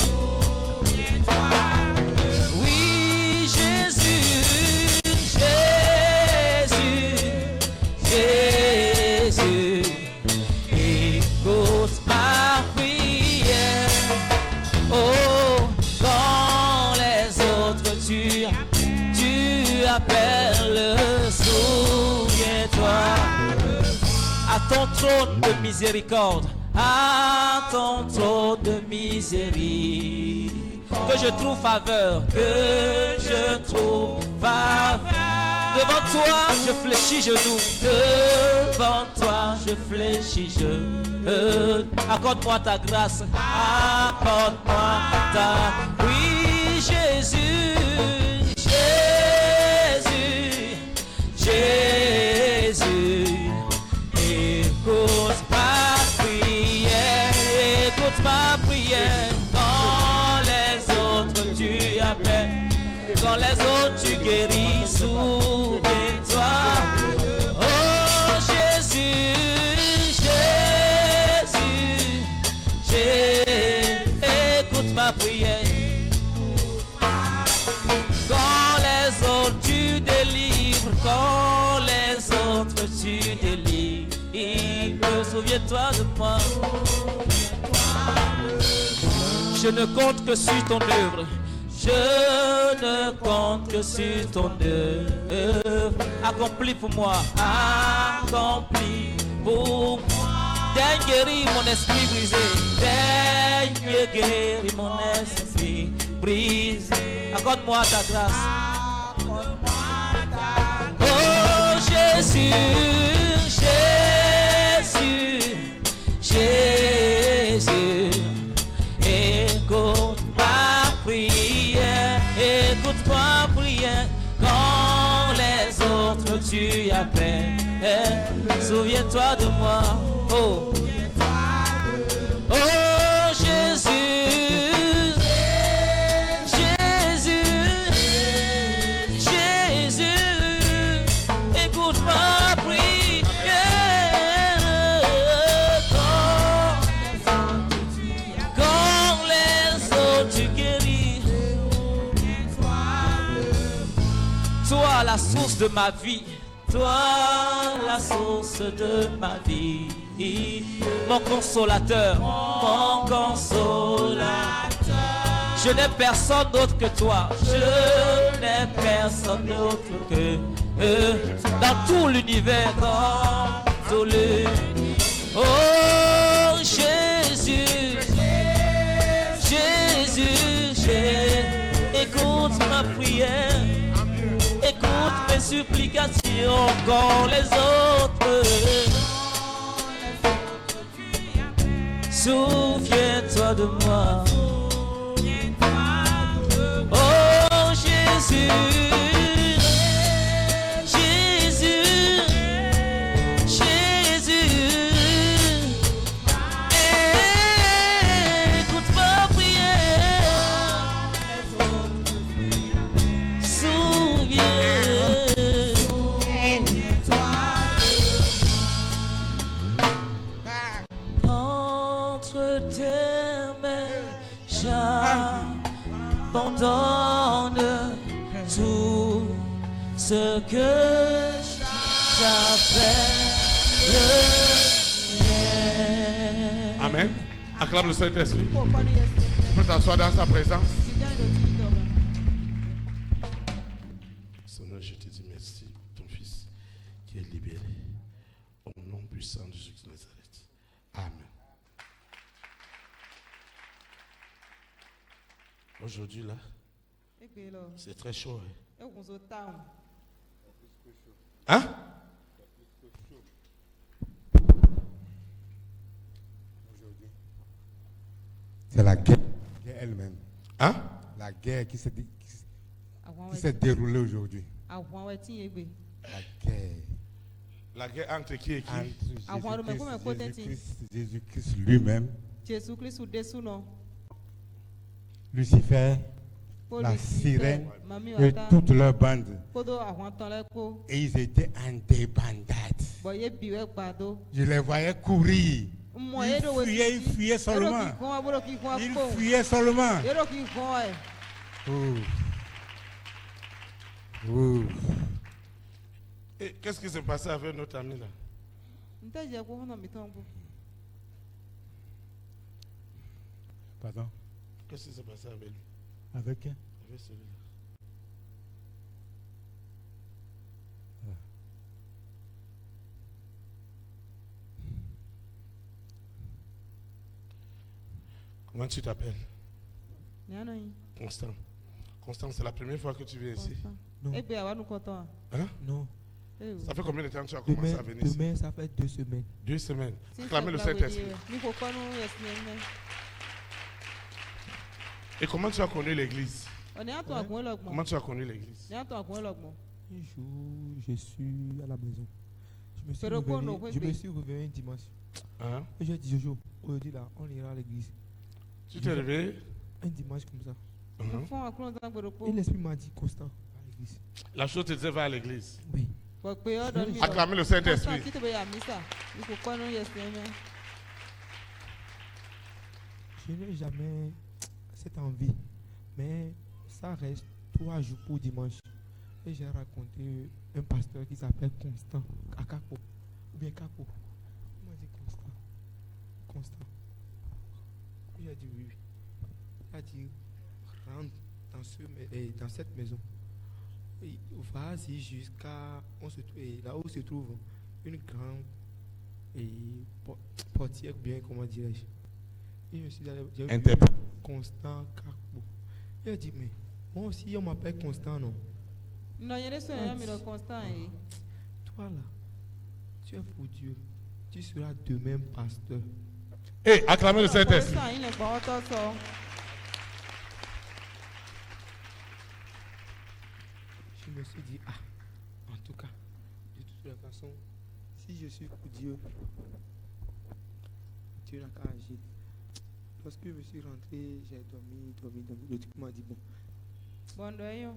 E: Oui, Jésus, Jésus, Jésus, écoute ma prière. Oh, quand les autres tu appelles, souviens-toi. À ton trône de miséricorde, à ton trône de miséricorde, que je trouve faveur, que je trouve faveur. Devant toi, je fléchis genoux. Devant toi, je fléchis genoux. Accorde-moi ta grâce. Accorde-moi ta... Oui, Jésus, Jésus, Jésus. Écoute ma prière. Écoute ma prière. Quand les autres tu appelles, quand les autres tu guéris, souviens-toi. Oh Jésus, Jésus, écoute ma prière. Quand les autres tu délivres, quand les autres tu délivres, souviens-toi de moi. Je ne compte que sur ton œuvre. Je ne compte que sur ton œuvre. Accomplis pour moi. Accomplis pour moi. Daigne guérir mon esprit brisé. Daigne guérir mon esprit brisé. Accorde-moi ta grâce. Oh Jésus, Jésus, Jésus. Écoute ma prière, écoute ma prière. Quand les autres tu appelles, souviens-toi de moi. Oh, oh Jésus, Jésus, Jésus. Écoute ma prière. Quand les autres tu guéris, toi la source de ma vie, toi la source de ma vie, mon consolateur, mon consolateur. Je n'ai personne d'autre que toi, je n'ai personne d'autre que dans tout l'univers, dans tout l'univers. Oh Jésus, Jésus, écoute ma prière. Écoute mes supplications quand les autres. Souviens-toi de moi. Oh Jésus, Jésus, Jésus. Écoute ma prière. Entre tes mains, j'abandonne tout ce que j'appelle.
C: Amen. Acclame le Saint-Esprit. Tu peux t'asseoir dans sa présence.
A: Seigneur, je te dis merci pour ton fils qui est libéré. Au nom puissant de Jésus de Nazareth. Amen. Aujourd'hui, là, c'est très chaud. Hein?
F: C'est la guerre elle-même.
A: Hein?
F: La guerre qui se dit. qui s'est déroulée aujourd'hui.
B: Àwọn ẹtí yẹn gbé.
F: La guerre
C: La guerre entre qui et qui?
F: entre Jésus-Christ lui-même,
B: Jésù Kristu dé súná.
F: Lucifer, la sirène et toute leur bande.
B: Kódó àwọn tán lẹ́kọ́.
F: Et ils étaient en débandade.
B: Bọ̀yé bìwẹ́ gbàdó.
F: Je les voyais courir. Ils fuyaient seulement. Ils fuyaient seulement.
B: Yẹ́rọ kì í gan ẹ̀.
C: Et qu'est-ce qui s'est passé avec notre ami là?
B: Ntẹ́jẹ̀ kó hàn mí tán gbó.
F: Pardon?
C: Qu'est-ce qui s'est passé avec lui?
F: Avec qui?
C: Avec celui-là. Comment tu t'appelles? Constant. Constant, c'est la première fois que tu viens ici.
F: Non.
C: Hein?
F: Non.
C: Ça fait combien de temps que tu as commencé à venir ici?
F: Demain, ça fait 2 semaines.
C: 2 semaines. Acclamez le Saint-Esprit. Et comment tu as connu l'église? Comment tu as connu l'église?
F: Un jour, je suis à la maison. Je me suis réveillé un dimanche.
C: Hein?
F: Et j'ai dit, Jojo, aujourd'hui là, on ira à l'église.
C: Tu t'es réveillé?
F: Un dimanche comme ça.
C: Uh-huh.
F: Et l'esprit m'a dit, Constant, à l'église.
C: La chose te disait va à l'église.
F: Oui.
C: Acclamez le Saint-Esprit.
F: Je n'ai jamais cette envie, mais ça reste 3 jours pour dimanche. Et j'ai raconté un pasteur qui s'appelle Constant, à Capo, ou bien Capo. Il m'a dit Constant. Constant. Il a dit oui. Il a dit rentre dans cette maison. Et vas-y jusqu'à là où se trouve une grande portière, bien comment dirais-je. Et je suis allé, j'ai vu Constant Capo. Il a dit mais moi aussi on m'appelle Constant, non?
B: Non, il y a des soeurs Constant.
F: Toi là, tu es pour Dieu. Tu seras demain pasteur.
C: Et acclamez le Saint-Esprit.
F: Je me suis dit, en tout cas, de toute la façon, si je suis pour Dieu, Dieu n'a qu'à agir. Lorsque je suis rentré, j'ai dormi. Le truc m'a dit, bon.
B: Bon, d'ailleurs.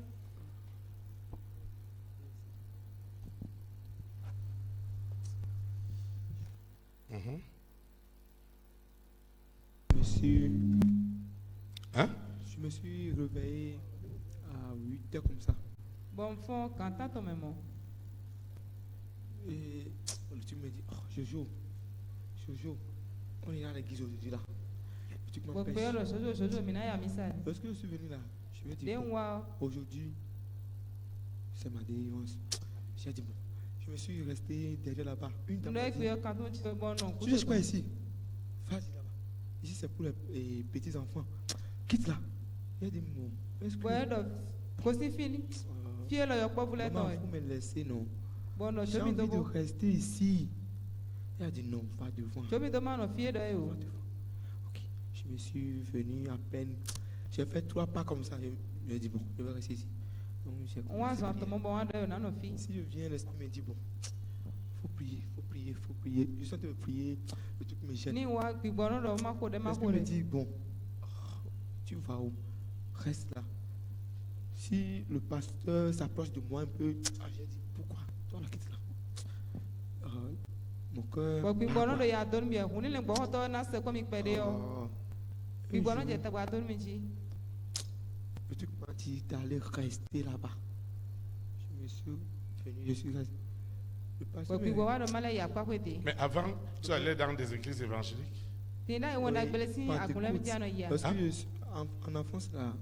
F: Je me suis réveillé à 8h comme ça.
B: Bon, fond, quand t'as ton mémoire.
F: Et tu me dis, Jojo, on est à l'église aujourd'hui là. Tu m'appelles. Lorsque je suis venu là, je me dis, aujourd'hui, c'est ma délivrance. J'ai dit, bon, je me suis resté derrière là-bas. Une dame m'a dit, tu cherches quoi ici? Vas-y là-bas. Ici c'est pour les petits enfants. Quitte là. J'ai dit, bon, est-ce que... Maman, vous me laissez, non? J'ai envie de rester ici. Il a dit non, va devant. Ok, je me suis venu à peine. J'ai fait 3 pas comme ça. Je dit bon, je vais rester ici. Donc, si je viens, l'esprit me dit bon, faut prier. Je suis en train de prier, le truc me gêne. L'esprit me dit bon, tu vas où? Reste là. Si le pasteur s'approche de moi un peu, j'ai dit pourquoi? Toi là, quitte là. Mon cœur. Le truc m'a dit d'aller rester là-bas. Je me suis venu, je suis resté.
C: Mais avant, tu allais dans des églises évangéliques?
F: Parce que en enfance là,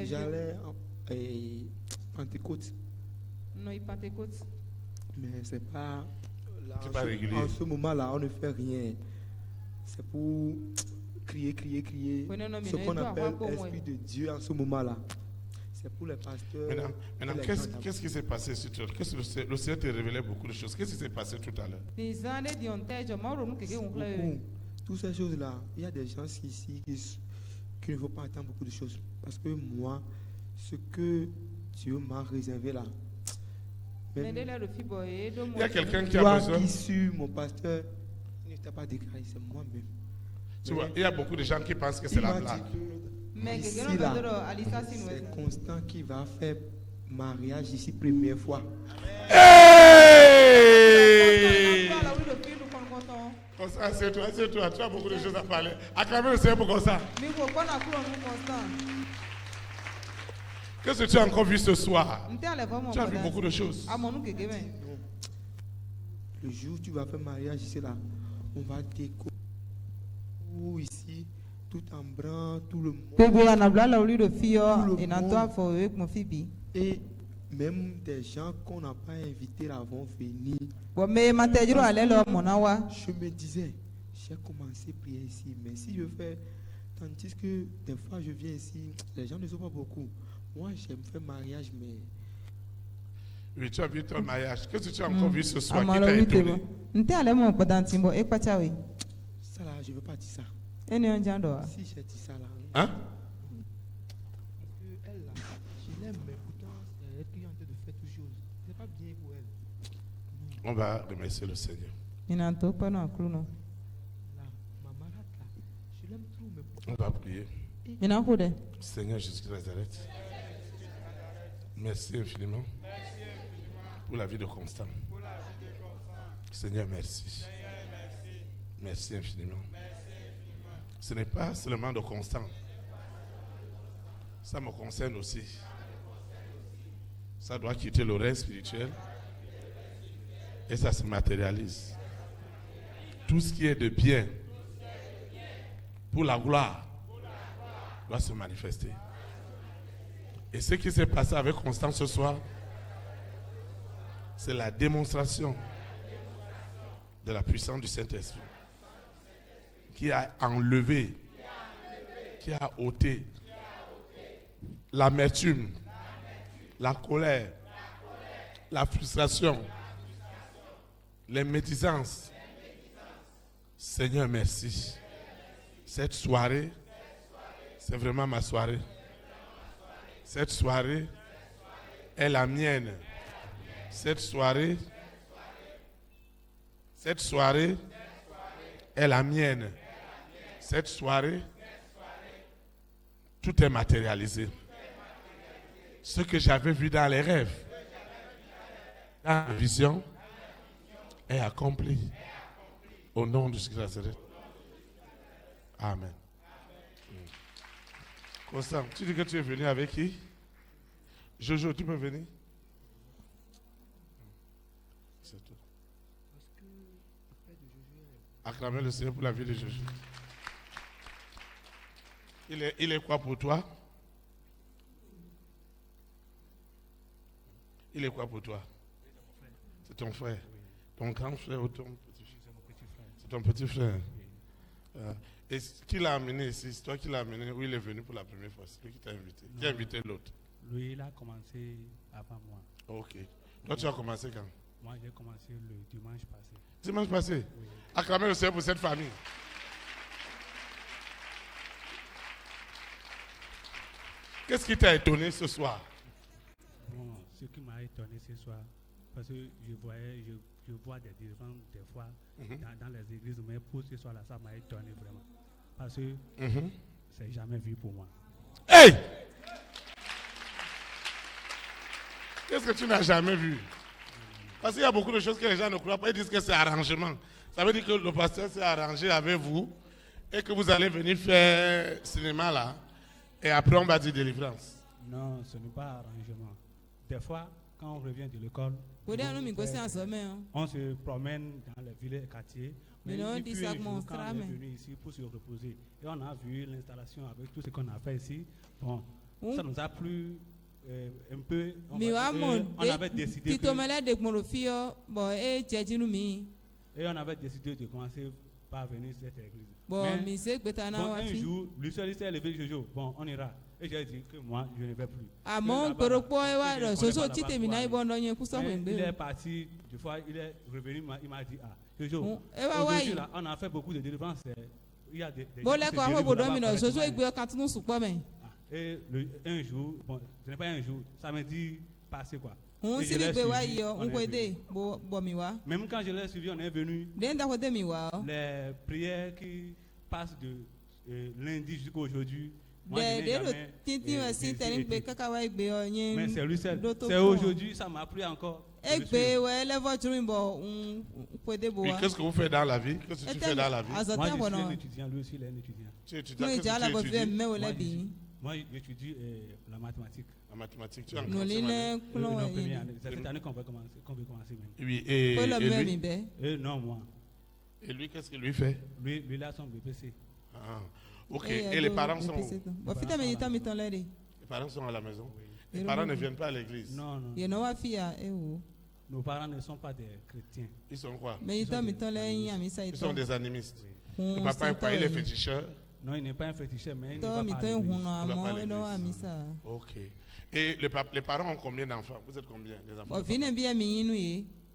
F: j'allais en Pentecôte. Mais c'est pas là.
C: C'est pas régulier.
F: En ce moment-là, on ne fait rien. C'est pour crier. Ce qu'on appelle l'Esprit de Dieu en ce moment-là. C'est pour les pasteurs.
C: Maintenant qu'est-ce qui s'est passé sur toi? Le Seigneur te révélait beaucoup de choses. Qu'est-ce qui s'est passé tout à l'heure?
F: Toutes ces choses-là, il y a des gens ici qui ne faut pas attendre beaucoup de choses. Parce que moi, ce que Dieu m'a réservé là. Même
B: Nende le fi bo e do mo.
A: Il y a quelqu'un qui a
F: toi
A: besoin.
F: qui suis mon pasteur, il ne t'a pas déclaré, c'est moi-même.
A: Tu vois, il y a beaucoup de gens qui pensent que c'est
F: Il
A: la
F: m'a dit
A: blague.
B: Mais
F: que
B: que
F: ici
B: geno
F: là,
B: doro alisa sin
F: c'est
B: we.
F: Constant qui va faire mariage ici première fois.
A: Hey!
B: Ala wi do fi do kon konton.
A: Comme ça, assieds-toi. Tu as beaucoup de choses à parler. Acclamez le Seigneur pour comme ça.
B: Mi ko kona ku on constant.
A: Qu'est-ce que tu as encore vu ce soir?
B: Nte ale vraiment.
A: Tu as vu beaucoup de choses.
B: Amonu keke ben.
F: Non. Le jour où tu vas faire mariage ici là, on va décorer ici, tout en blanc, tout le monde.
B: Pegbe anabla la wi do fi yo
F: Tout le
B: e na to
F: monde.
B: afo we mo fi bi.
F: Et même des gens qu'on n'a pas invités là vont venir.
B: Bo me matejiro ale lo mo na wa.
F: Je me disais, j'ai commencé à prier ici, mais si je fais, tandis que des fois je viens ici, les gens ne sont pas beaucoup. Moi j'aime faire mariage, mais
A: Oui, tu as vu ton mariage. Qu'est-ce que tu as encore vu ce soir qui
B: Amalo
A: t'a
B: wi te bo.
A: étonné?
B: Nte ale mo padanti bo e pacha we.
F: ça là, je ne veux pas dire ça.
B: Eni on jan do.
F: Si j'ai dit ça là,
A: Hein?
F: elle là, je l'aime, mais pourtant, c'est elle qui est en train de faire toutes choses. C'est pas bien pour elle.
A: On va remercier le Seigneur.
B: Ina to pa na kru no.
F: Là, ma malade là, je l'aime trop, mais pourtant,
A: On va prier.
B: Ina ko de.
A: Seigneur Jésus de Nazareth, merci infiniment pour la vie de Constant. Seigneur, merci. Merci infiniment. Ce n'est pas seulement de Constant. Ça me concerne aussi. Ça doit quitter l'oreille spirituelle et ça se matérialise. Tout ce qui est de bien pour la gloire doit se manifester. Et ce qui s'est passé avec Constant ce soir, c'est la démonstration de la puissance du Saint-Esprit qui a enlevé, qui a ôté l'amertume, la colère, la frustration, les médisances. Seigneur, merci. Cette soirée, c'est vraiment ma soirée. Cette soirée est la mienne. Cette soirée est la mienne. Cette soirée, tout est matérialisé. Ce que j'avais vu dans les rêves, dans la vision, est accompli. Au nom de Jésus de Nazareth. Amen. Constant, tu dis que tu es venu avec qui? Jojo, tu peux venir? C'est tout. Acclamez le Seigneur pour la vie de Jojo. Il est quoi pour toi? Il est quoi pour toi? C'est ton frère. Ton grand frère ou ton petit frère? C'est ton petit frère. Et qui l'a amené ici? C'est toi qui l'as amené ou il est venu pour la première fois? C'est lui qui t'a invité. Qui a invité l'autre?
G: Lui, il a commencé avant moi.
A: Ok. Toi, tu as commencé quand?
G: Moi, j'ai commencé le dimanche passé.
A: Dimanche passé?
G: Oui.
A: Acclamez le Seigneur pour cette famille. Qu'est-ce qui t'a étonné ce soir?
G: Bon, ce qui m'a étonné ce soir, parce que je vois des délivrances des fois dans les églises, mais pour ce soir-là, ça m'a étonné vraiment. Parce que c'est jamais vu pour moi.
A: Hey! Qu'est-ce que tu n'as jamais vu? Parce qu'il y a beaucoup de choses que les gens ne croient pas. Ils disent que c'est arrangement. Ça veut dire que le pasteur s'est arrangé avec vous et que vous allez venir faire cinéma là. Et après, on va dire délivrance.
G: Non, ce n'est pas arrangement. Des fois, quand on revient de l'école, on se promène dans les villes et quartiers. Mais depuis un jour, quand on est venu ici pour se reposer, et on a vu l'installation avec tout ce qu'on a fait ici, bon, ça nous a plu un peu. On avait décidé et on avait décidé de commencer par venir cette église. Un jour, lui seul s'est levé le jour. Bon, on ira. Et j'ai dit que moi, je ne vais plus. Il est parti, deux fois, il est revenu, il m'a dit, Jojo, aujourd'hui, là, on a fait beaucoup de délivrances. Il y a des Et un jour, bon, ce n'est pas un jour, samedi passé quoi.
B: On
G: Et je
B: s'y
G: l'ai
B: dit,
G: suivi,
B: ouais,
G: on
B: on
G: est
B: peut
G: venu.
B: aider. Bon, miwa.
G: Même quand je l'ai suivi, on est venu.
B: Denda ko de miwa.
G: Les prières qui passent de lundi jusqu'à aujourd'hui. Moi, je n'ai jamais,
B: Mais c'est
G: lui, c'est aujourd'hui, ça m'a pris encore.
A: Et qu'est-ce que vous faites dans la vie? Qu'est-ce que tu fais dans la vie?
G: Moi, je suis un étudiant, lui aussi, il est un étudiant.
A: Tu étudies?
G: Moi, j'étudie la mathématique.
A: La mathématique, tu es en
B: Nous,
A: quatrième année?
G: C'est cette année qu'on veut commencer même.
A: Oui, et lui?
G: Non, moi.
A: Et lui, qu'est-ce qu'il lui fait?
G: Lui, il a son BPC.
A: Ah, ok. Et les parents sont où? Les parents sont à la maison? Les parents ne viennent pas à l'église?
G: Non, non. Nos parents ne sont pas des chrétiens.
A: Ils sont quoi?
B: Ils
A: sont des animistes. Le papa est quoi? Il est féticheur?
G: Non, il n'est pas un féticheur, mais il ne va pas à l'église.
A: Ok. Et les parents ont combien d'enfants? Vous êtes combien des enfants de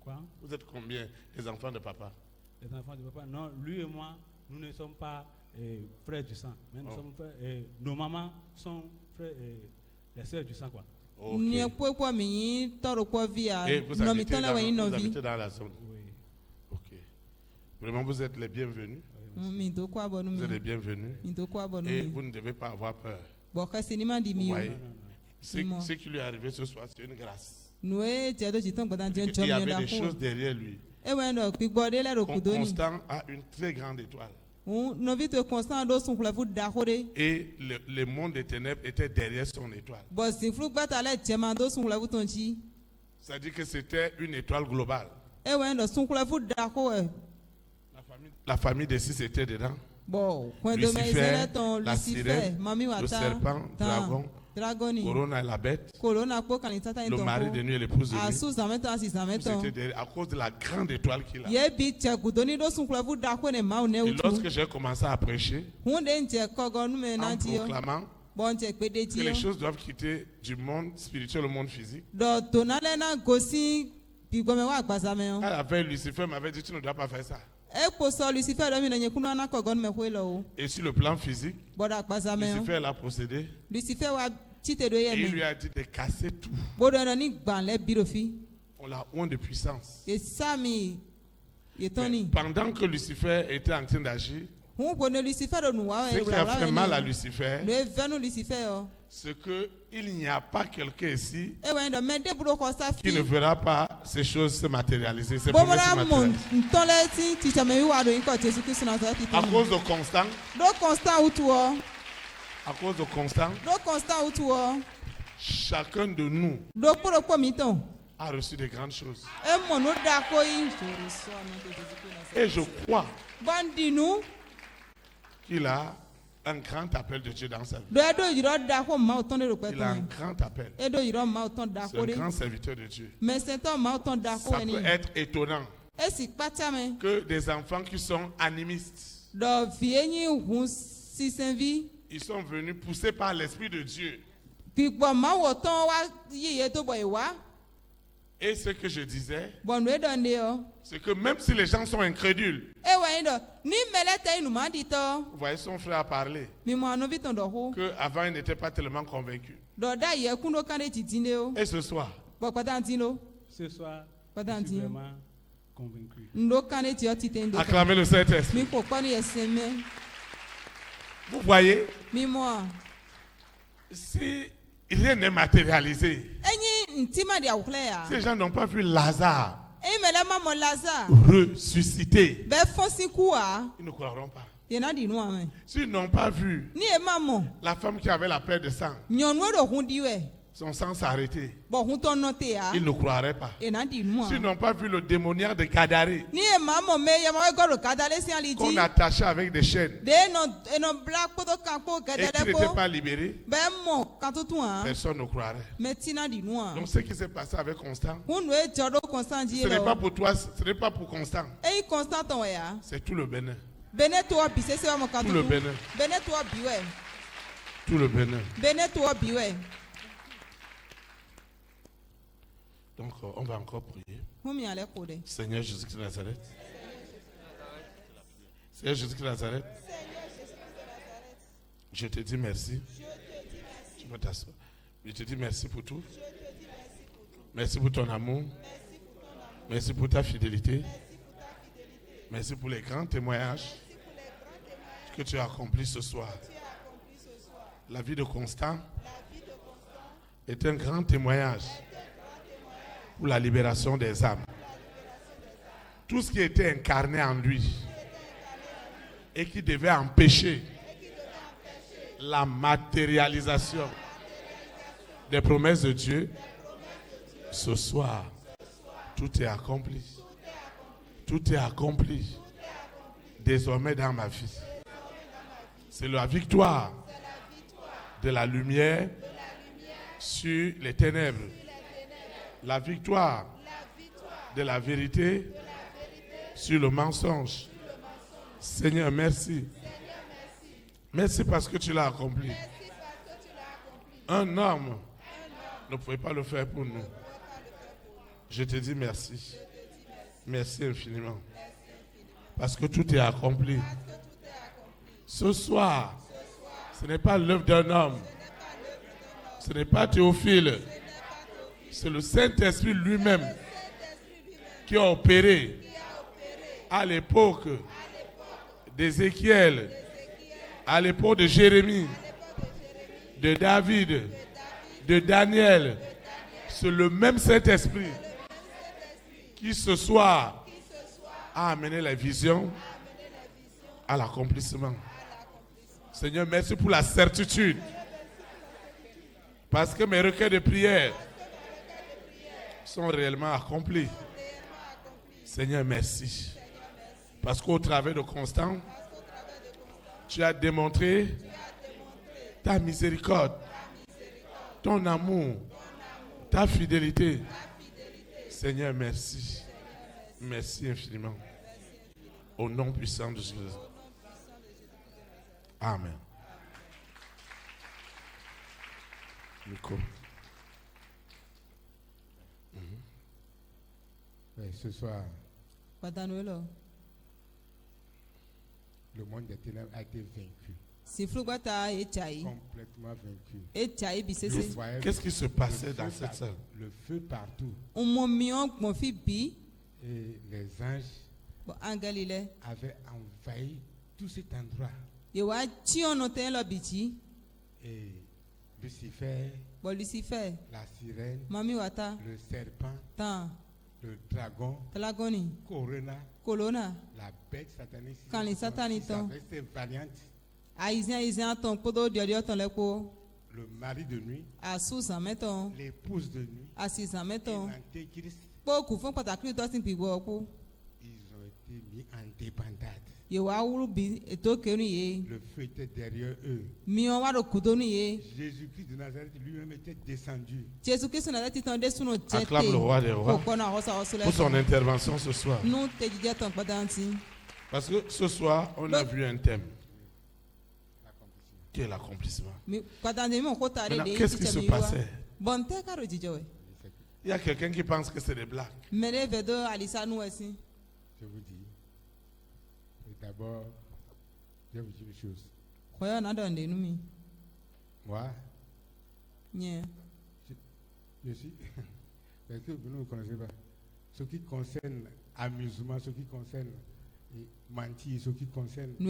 G: Quoi?
A: Vous êtes combien des enfants de papa?
G: Les enfants de papa? Non, lui et moi, nous ne sommes pas frères du sang. Mais nous sommes frères, nos mamans sont frères, les sœurs du sang, quoi.
A: Ok. Et vous habitez dans la zone?
G: Oui.
A: Ok. Vraiment, vous êtes les bienvenus. Vous êtes les bienvenus. Et vous ne devez pas avoir peur. Vous voyez? Ce qui lui est arrivé ce soir, c'est une grâce. Il y avait des choses derrière lui. Constant a une très grande étoile. Et le monde des ténèbres était derrière son étoile. C'est-à-dire que c'était une étoile globale. La famille des six était dedans. Lucifer, la sirène, le serpent, dragon, Corona et la bête, le mari de nuit et l'épouse de nuit. C'était derrière, à cause de la grande étoile qu'il a. Et lorsque j'ai commencé à prêcher, en proclamant que les choses doivent quitter du monde spirituel au monde physique, à la veille, Lucifer m'avait dit: tu ne dois pas faire ça. Et sur le plan physique, Lucifer l'a procédé. Et il lui a dit de casser tout. On l'a honte de puissance. Mais pendant que Lucifer était en train d'agir, ce qui a fait mal à Lucifer, c'est qu'il n'y a pas quelqu'un ici qui ne verra pas ces choses se matérialiser. Ces promesses se matérialiser. À cause de Constant, chacun de nous a reçu de grandes choses. Et je crois qu'il a un grand appel de Dieu dans sa vie. Il a un grand appel. C'est un grand serviteur de Dieu. Ça peut être étonnant que des enfants qui sont animistes, ils sont venus poussés par l'Esprit de Dieu. Et ce que je disais, c'est que même si les gens sont incrédules, vous voyez son frère parler, qu'avant il n'était pas tellement convaincu. Et ce soir,
G: Ce soir, je suis vraiment convaincu.
A: acclamez le Saint-Esprit. Vous voyez, si rien n'est matérialisé, ces gens n'ont pas vu Lazare ressuscité, ils ne croiront pas. S'ils n'ont pas vu la femme qui avait la plaie de sang, son sang s'arrêter, ils ne croiraient pas. S'ils n'ont pas vu le démoniaque de Gadaré qu'on attachait avec des chaînes et qui n'était pas libéré, personne ne croirait. Donc ce qui s'est passé avec Constant, ce n'est pas pour toi, ce n'est pas pour Constant, c'est tout le Bénin. Tout le Bénin. Tout le Bénin. Donc, on va encore prier. Seigneur Jésus-Christ de Nazareth. Seigneur Jésus-Christ de Nazareth. Je te dis merci Tu peux t'asseoir. Je te dis merci pour tout. Merci pour ton amour. Merci pour ta fidélité. Merci pour les grands témoignages que tu as accomplis ce soir. La vie de Constant est un grand témoignage pour la libération des âmes. Tout ce qui était incarné en lui et qui devait empêcher la matérialisation des promesses de Dieu, ce soir, tout est accompli. Tout est accompli désormais dans ma vie. C'est la victoire de la lumière sur les ténèbres. La victoire de la vérité sur le mensonge. Seigneur, merci. Merci parce que tu l'as accompli. Un homme ne pouvait pas le faire pour nous. Je te dis merci. Merci infiniment. Parce que tout est accompli. Ce soir, ce n'est pas l'œuvre d'un homme. Ce n'est pas Théophile. C'est le Saint-Esprit lui-même qui a opéré à l'époque d'Ézéchiel, à l'époque de Jérémie, de David, de Daniel. C'est le même Saint-Esprit qui ce soir a amené la vision à l'accomplissement. Seigneur, merci pour la certitude. Parce que mes requêtes de prière sont réellement accomplies. Seigneur, merci. Parce qu'au travers de Constant, tu as démontré ta miséricorde, ton amour, ta fidélité. Seigneur, merci. Merci infiniment. Au nom puissant de Jésus. Amen. Nico.
H: Ce soir, le monde des ténèbres a été vaincu. Complètement vaincu.
A: Qu'est-ce qui se passait dans cette salle?
H: Le feu partout. Et les anges avaient envahi tout cet endroit. Et Lucifer, la sirène, le serpent, le dragon, Corona, la bête satanique, cette variante, le mari de nuit, l'épouse de nuit, l'antéchrist, ils ont été mis en débandade. Le feu était derrière eux. Jésus-Christ de Nazareth lui-même était descendu.
A: Acclame le roi des rois pour son intervention ce soir. Parce que ce soir, on a vu un thème qui est l'accomplissement. Maintenant, qu'est-ce qui se passait? Il y a quelqu'un qui pense que c'est des blagues.
H: Je vous dis. D'abord, je vais vous dire une chose. Moi, je suis. Est-ce que vous ne me connaissez pas? Ce qui concerne amusement, ce qui concerne mentir, ce qui concerne. On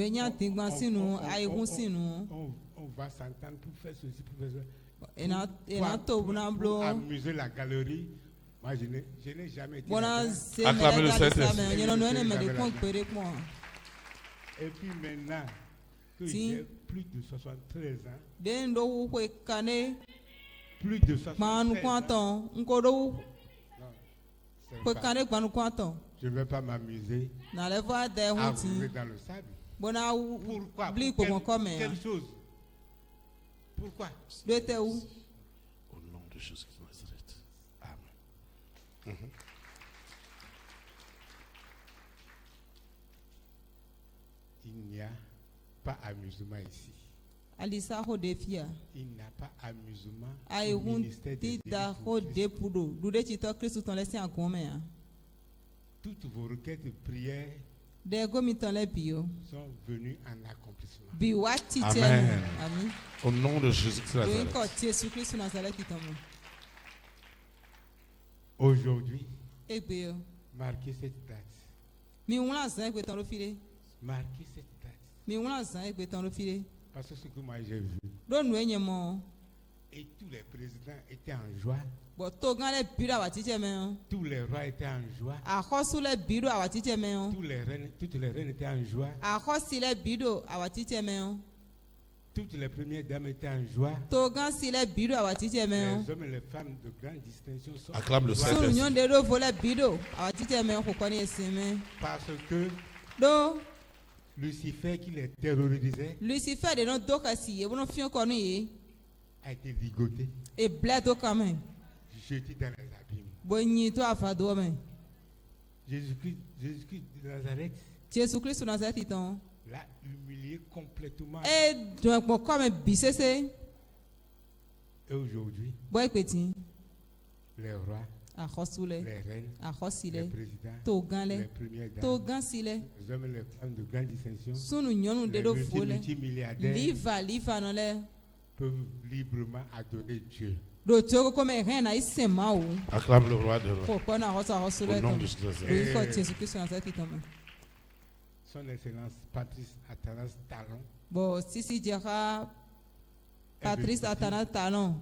H: va s'entendre pour faire ceci, pour faire ça. Pour amuser la galerie. Moi, je n'ai jamais été.
A: Acclamez le Saint-Esprit.
H: Et puis maintenant que j'ai plus de 73 ans, plus de 73 ans, je ne vais pas m'amuser à rouler dans le sable. Pourquoi? Quelle chose? Pourquoi?
A: Au nom de Jésus de Nazareth. Amen.
H: Il n'y a pas amusement ici. Il n'y a pas amusement au ministère des Toutes vos requêtes de prière sont venus en accomplissement.
A: Amen. Au nom de Jésus-Christ de Nazareth.
H: Aujourd'hui, marquez cette date. Marquez cette date. Parce que ce que moi j'ai vu, et tous les présidents étaient en joie. Tous les rois étaient en joie. Toutes les reines étaient en joie. Toutes les premières dames étaient en joie. Les hommes et les femmes de grande distinction sont
A: acclame le
H: Saint-Esprit. Parce que Lucifer qui les terrorisait a été ligoté, jeté dans les abîmes. Jésus-Christ de Nazareth l'a humilié complètement. Et aujourd'hui, les rois, les reines, les présidents, les premières dames, les hommes et les femmes de grande distinction, les multimilliardaires peuvent librement adorer Dieu.
A: Acclame le roi de roi. Au nom de Jésus-Christ.
H: Son Excellence Patrice Atanas Talon.
B: Patrice Atanas Talon.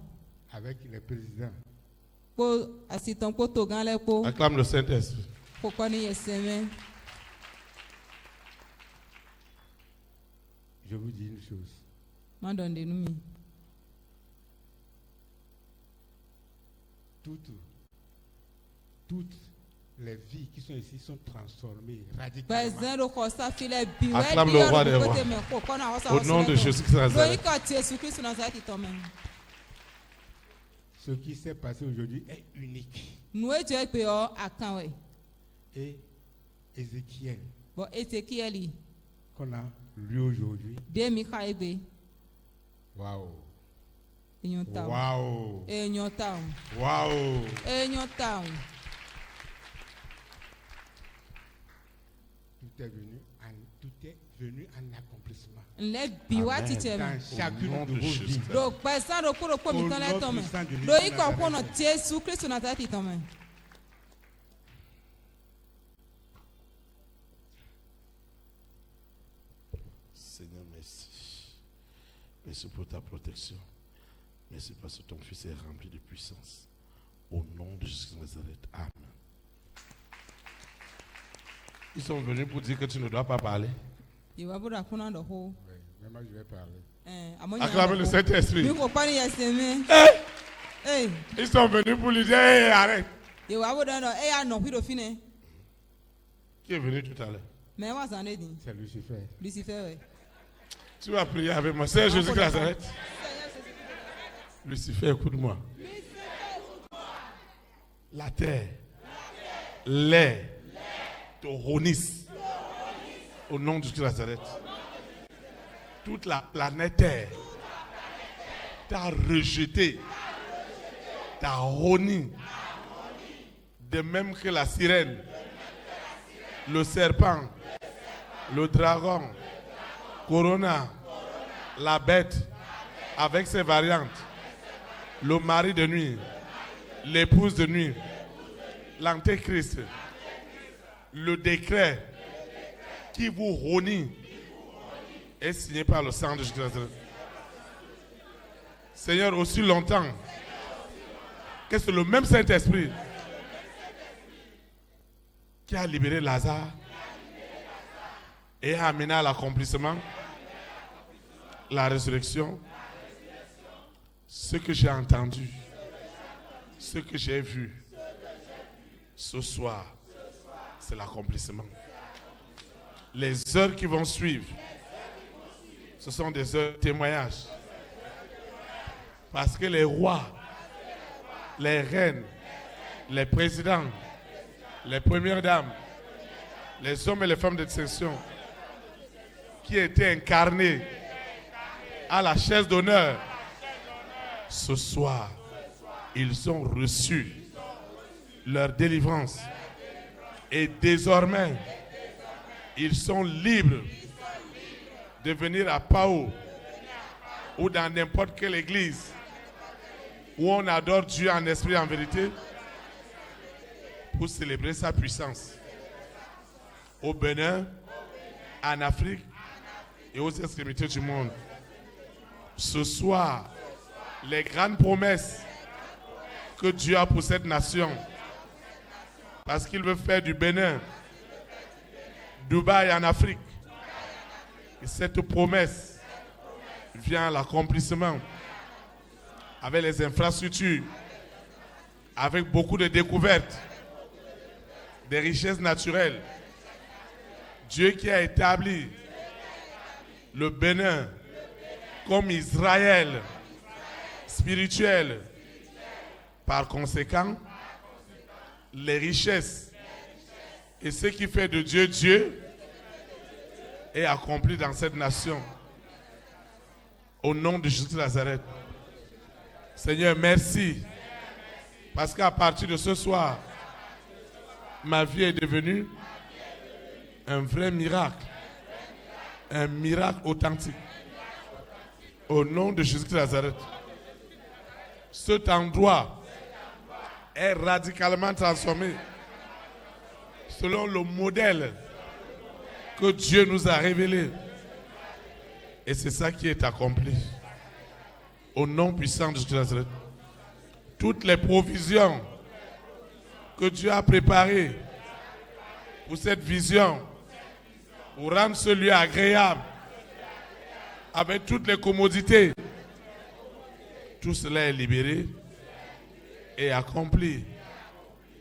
H: Avec les présidents.
A: Acclame le Saint-Esprit.
H: Je vous dis une chose. Toutes les vies qui sont ici sont transformées radicalement.
A: Acclame le roi des rois. Au nom de Jésus-Christ de Nazareth.
H: Ce qui s'est passé aujourd'hui est unique. Et Ézéchiel, qu'on a lu aujourd'hui. Waouh. Waouh. Waouh. Tout est venu en accomplissement.
A: Amen.
H: Dans chacune de vos vies.
A: Seigneur, merci. Merci pour ta protection. Merci parce que ton fils est rempli de puissance. Au nom de Jésus de Nazareth. Amen. Ils sont venus pour dire que tu ne dois pas parler.
H: Oui, mais moi je vais parler.
A: Acclamez le Saint-Esprit.
C: Ils sont venus pour lui dire hey, arrête.
A: Qui est venu tout à l'heure?
H: C'est Lucifer.
A: Tu vas prier avec moi. Seigneur Jésus de Nazareth. Lucifer, écoute-moi. La terre, l'air, te ronissent au nom de Jésus de Nazareth. Toute la planète Terre t'a rejeté, t'a roni, de même que la sirène, le serpent, le dragon, Corona, la bête avec ses variantes, le mari de nuit, l'épouse de nuit, l'antéchrist, le décret qui vous renie est signé par le sang de Jésus. Seigneur, aussi longtemps que c'est le même Saint-Esprit qui a libéré Lazare et a amené à l'accomplissement, la résurrection, ce que j'ai entendu, ce que j'ai vu, ce soir, c'est l'accomplissement. Les heures qui vont suivre, ce sont des heures de témoignage. Parce que les rois, les reines, les présidents, les premières dames, les hommes et les femmes de distinction qui étaient incarnés à la chaise d'honneur, ce soir, ils ont reçu leur délivrance. Et désormais, Ils sont libres de venir à Pau ou dans n'importe quelle église où on adore Dieu en esprit et en vérité pour célébrer sa puissance. Au Bénin, en Afrique et aux extrémités du monde. Ce soir, les grandes promesses que Dieu a pour cette nation, parce qu'il veut faire du Bénin, Dubaï en Afrique, et cette promesse vient à l'accomplissement avec les infrastructures, avec beaucoup de découvertes, des richesses naturelles. Dieu qui a établi le Bénin comme Israël spirituel. Par conséquent, les richesses et ce qui fait de Dieu Dieu est accompli dans cette nation. Au nom de Jésus de Nazareth. Seigneur, merci. Parce qu'à partir de ce soir, ma vie est devenue un vrai miracle. Un miracle authentique. Au nom de Jésus de Nazareth. Cet endroit est radicalement transformé selon le modèle que Dieu nous a révélé. Et c'est ça qui est accompli. Au nom puissant de Jésus de Nazareth. Toutes les provisions que Dieu a préparées pour cette vision, pour rendre ce lieu agréable, avec toutes les commodités, tout cela est libéré et accompli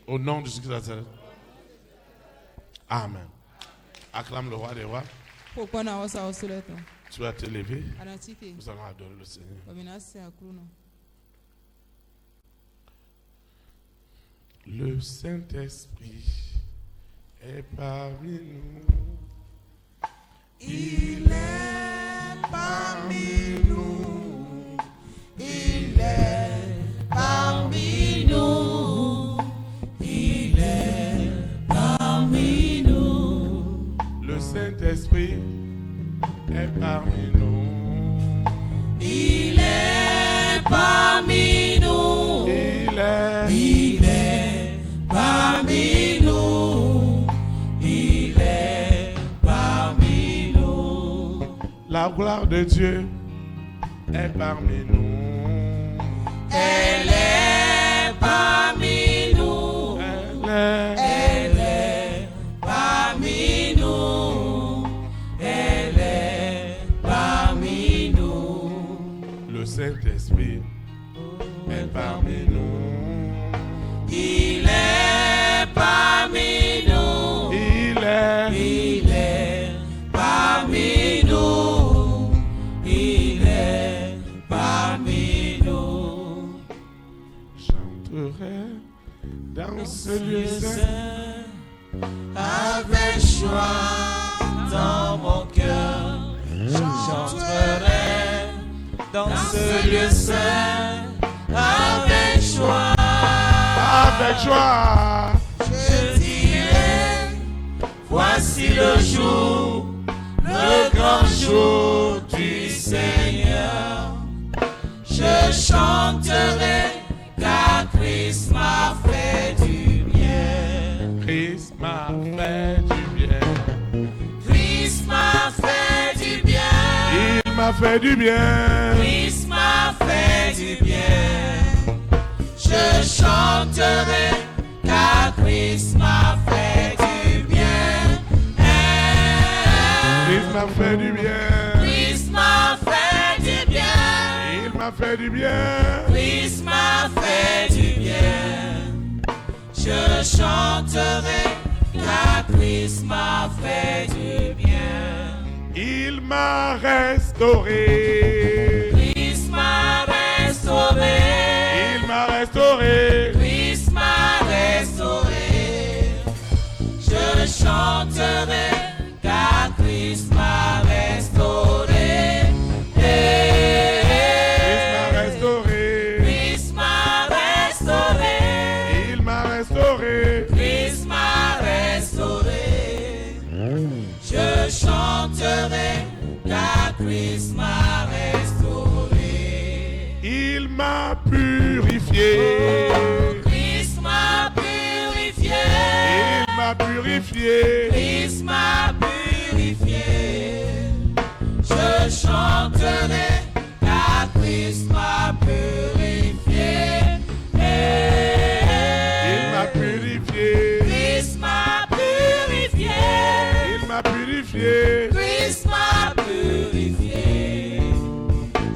A: au nom de Jésus de Nazareth. Amen. Acclame le roi des rois. Tu vas te lever. Nous allons adorer le Seigneur. Le Saint-Esprit est parmi nous.
I: Il est parmi nous. Il est parmi nous. Il est parmi nous.
A: Le Saint-Esprit est parmi nous.
I: Il est parmi nous.
A: Il
I: est parmi nous. Il est parmi nous.
A: La gloire de Dieu est parmi nous.
I: Elle est parmi nous. Elle est parmi nous. Elle est parmi nous.
A: Le Saint-Esprit est parmi nous.
I: Il est parmi nous.
A: Il
I: est parmi nous. Il est parmi nous.
A: Chanterai dans ce lieu saint
I: avec joie dans mon cœur. Chanterai dans ce lieu saint avec joie.
A: Avec joie.
I: Je dirai, voici le jour, le grand jour du Seigneur. Je chanterai car Christ m'a fait du bien.
A: Christ m'a fait du bien.
I: Christ m'a fait du bien.
A: Il m'a fait du bien.
I: Christ m'a fait du bien. Je chanterai car Christ m'a fait du bien.
A: Christ m'a fait du bien.
I: Christ m'a fait du bien.
A: Il m'a fait du bien.
I: Christ m'a fait du bien. Je chanterai car Christ m'a fait du bien.
A: Il m'a restauré.
I: Christ m'a restauré.
A: Il m'a restauré.
I: Christ m'a restauré. Je chanterai car Christ m'a restauré.
A: Christ m'a restauré.
I: Christ m'a restauré.
A: Il m'a restauré.
I: Christ m'a restauré. chanterai car Christ m'a restauré.
C: Il m'a purifié.
I: Christ m'a purifié.
C: Il m'a purifié.
I: Christ m'a purifié. Je chanterai car Christ m'a purifié.
C: Il m'a purifié.
I: Christ m'a purifié.
C: Il m'a purifié.
I: Christ m'a purifié.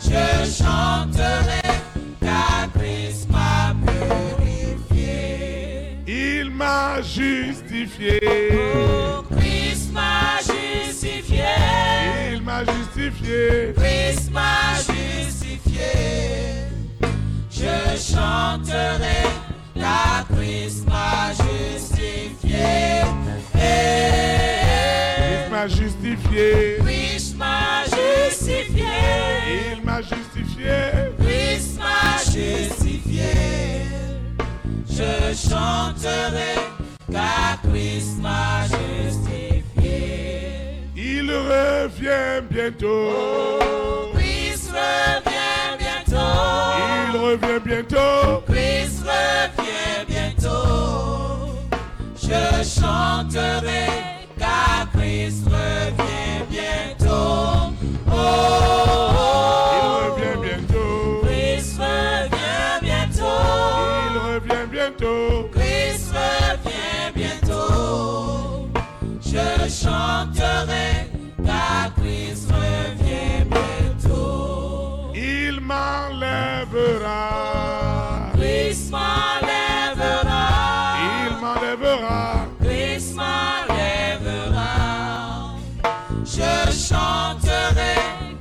I: Je chanterai car Christ m'a purifié.
C: Il m'a justifié.
I: Oh, Christ m'a justifié.
C: Il m'a justifié.
I: Christ m'a justifié. Je chanterai car Christ m'a justifié.
C: Il m'a justifié.
I: Christ m'a justifié.
C: Il m'a justifié.
I: Christ m'a justifié. Je chanterai car Christ m'a justifié.
C: Il revient bientôt.
I: Oh, Christ revient bientôt.
C: Il revient bientôt.
I: Christ revient bientôt. Je chanterai car Christ revient bientôt. Oh,
C: il revient bientôt.
I: Christ revient bientôt.
C: Il revient bientôt.
I: Christ revient bientôt. Je chanterai car Christ revient bientôt.
C: Il m'enlèvera.
I: Christ m'enlèvera.
C: Il m'enlèvera.
I: Christ m'enlèvera. Je chanterai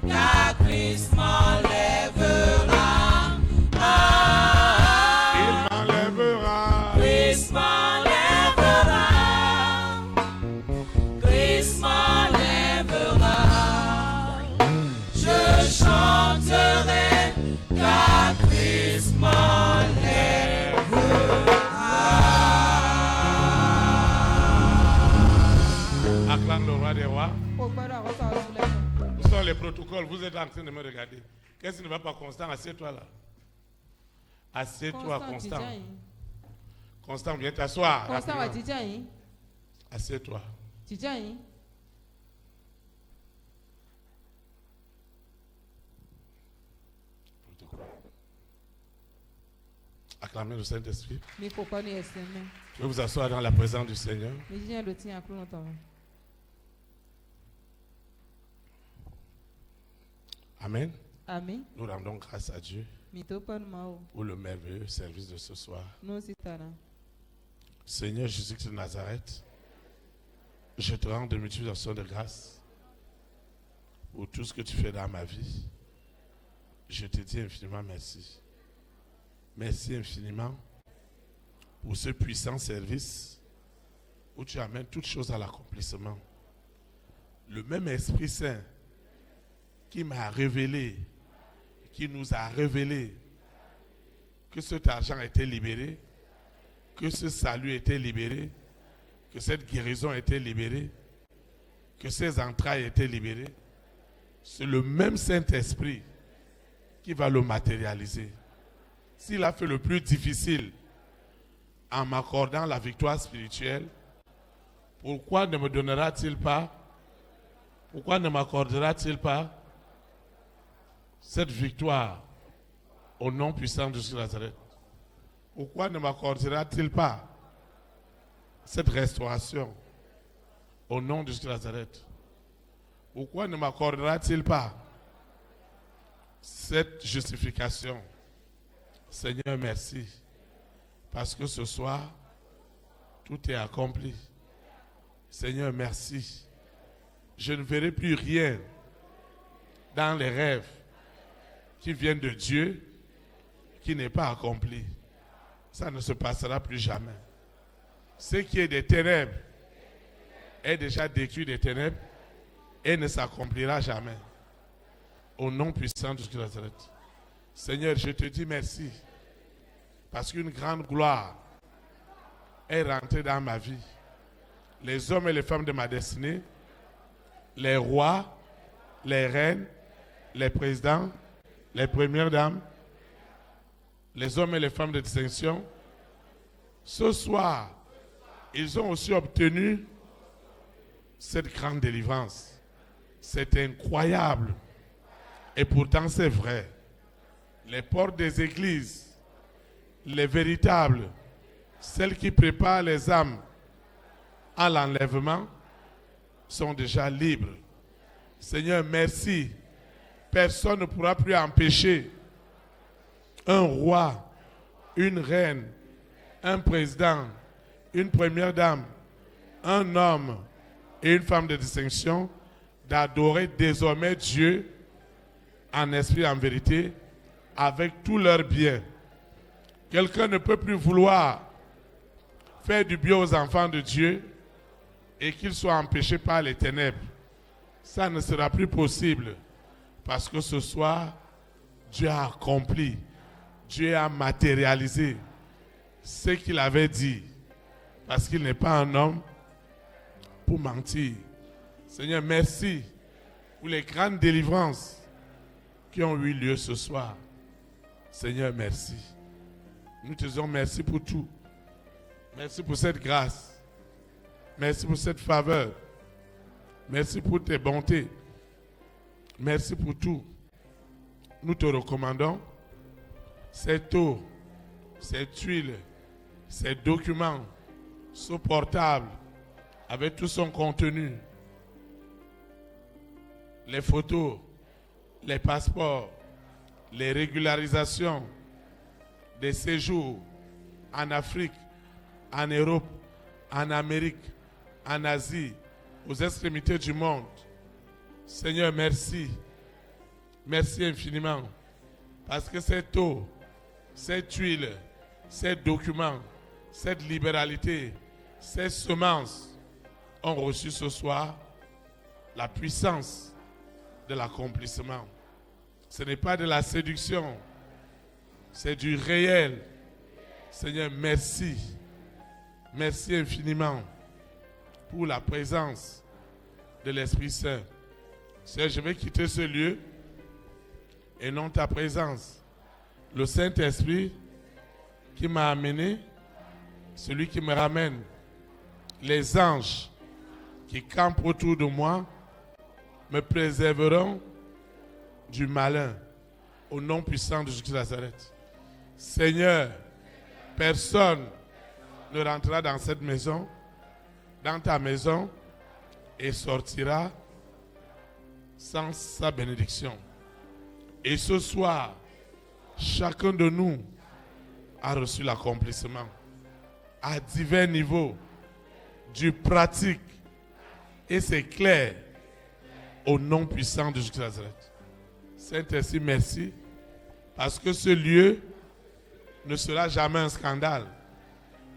I: car Christ m'enlèvera.
C: Il m'enlèvera.
I: Christ m'enlèvera. Christ m'enlèvera. Je chanterai car Christ m'enlèvera.
C: Acclame le roi des rois.
B: Au Père, on s'en soulève.
C: Où sont les protocoles? Vous êtes en train de me regarder. Qu'est-ce qui ne va pas, Constant? Assieds-toi là. Assieds-toi, Constant. Constant, viens t'asseoir.
B: Constant va dire.
C: Assieds-toi. Acclamez le Saint-Esprit. Je vais vous asseoir dans la présence du Seigneur. Amen.
B: Amen.
C: Nous rendons grâce à Dieu pour le merveilleux service de ce soir. Seigneur Jésus-Christ de Nazareth, je te rends de multiples actions de grâce pour tout ce que tu fais dans ma vie. Je te dis infiniment merci. Merci infiniment pour ce puissant service où tu amènes toutes choses à l'accomplissement. Le même Esprit Saint qui m'a révélé, qui nous a révélé que cet argent était libéré, que ce salut était libéré, que cette guérison était libérée, que ces entrailles étaient libérées. C'est le même Saint-Esprit qui va le matérialiser. S'il a fait le plus difficile en m'accordant la victoire spirituelle, pourquoi ne me donnera-t-il pas, pourquoi ne m'accordera-t-il pas cette victoire au nom puissant de Jésus de Nazareth? Pourquoi ne m'accordera-t-il pas cette restauration au nom de Jésus de Nazareth? Pourquoi ne m'accordera-t-il pas cette justification? Seigneur, merci. Parce que ce soir, tout est accompli. Seigneur, merci. Je ne verrai plus rien dans les rêves qui viennent de Dieu qui n'est pas accompli. Ça ne se passera plus jamais. Ce qui est des ténèbres est déjà décrit des ténèbres et ne s'accomplira jamais. Au nom puissant de Jésus de Nazareth. Seigneur, je te dis merci parce qu'une grande gloire est rentrée dans ma vie. Les hommes et les femmes de ma destinée
A: les rois, les reines, les présidents, les premières dames, les hommes et les femmes de distinction. Ce soir, ils ont aussi obtenu cette grande délivrance. C'est incroyable. Et pourtant, c'est vrai. Les portes des églises, les véritables, celles qui préparent les âmes à l'enlèvement, sont déjà libres. Seigneur, merci. Personne ne pourra plus empêcher un roi, une reine, un président, une première dame, un homme et une femme de distinction d'adorer désormais Dieu en esprit et en vérité avec tous leurs biens. Quelqu'un ne peut plus vouloir faire du bien aux enfants de Dieu et qu'ils soient empêchés par les ténèbres. Ça ne sera plus possible parce que ce soir, Dieu a accompli, Dieu a matérialisé ce qu'il avait dit parce qu'il n'est pas un homme pour mentir. Seigneur, merci pour les grandes délivrances qui ont eu lieu ce soir. Seigneur, merci. Nous te disons merci pour tout. Merci pour cette grâce. Merci pour cette faveur. Merci pour tes bontés. Merci pour tout. Nous te recommandons cette eau, cette huile, ces documents, ce portable avec tout son contenu, les photos, les passeports, les régularisations des séjours en Afrique, en Europe, en Amérique, en Asie, aux extrémités du monde. Seigneur, merci. Merci infiniment. Parce que cette eau, cette huile, ces documents, cette libéralité, ces semences ont reçu ce soir la puissance de l'accomplissement. Ce n'est pas de la séduction, c'est du réel. Seigneur, merci. Merci infiniment pour la présence de l'Esprit Saint. Seigneur, je vais quitter ce lieu et non ta présence. Le Saint-Esprit qui m'a amené, celui qui me ramène, les anges qui campent autour de moi me préserveront du malin au nom puissant de Jésus de Nazareth. Seigneur, personne ne rentrera dans cette maison, dans ta maison, et sortira sans sa bénédiction. Et ce soir, chacun de nous a reçu l'accomplissement à divers niveaux, du pratique, et c'est clair, au nom puissant de Jésus de Nazareth. Saint-Esprit, merci, parce que ce lieu ne sera jamais un scandale,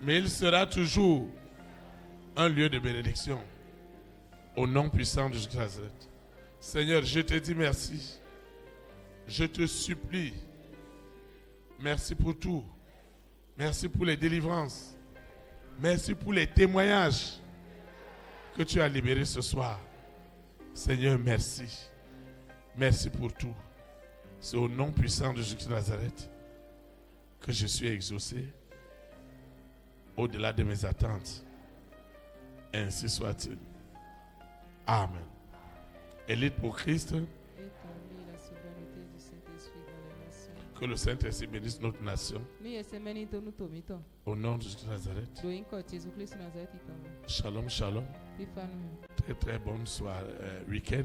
A: mais il sera toujours un lieu de bénédiction, au nom puissant de Jésus de Nazareth. Seigneur, je te dis merci, je te supplie, merci pour tout, merci pour les délivrances, merci pour les témoignages que tu as libérés ce soir. Seigneur, merci. Merci pour tout. C'est au nom puissant de Jésus de Nazareth que je suis exaucé au-delà de mes attentes. Ainsi soit-il. Amen. Élite pour Christ. Que le Saint-Esprit bénisse notre nation. Au nom de Jésus de Nazareth. Shalom, shalom. Très très bonne soirée, week-end.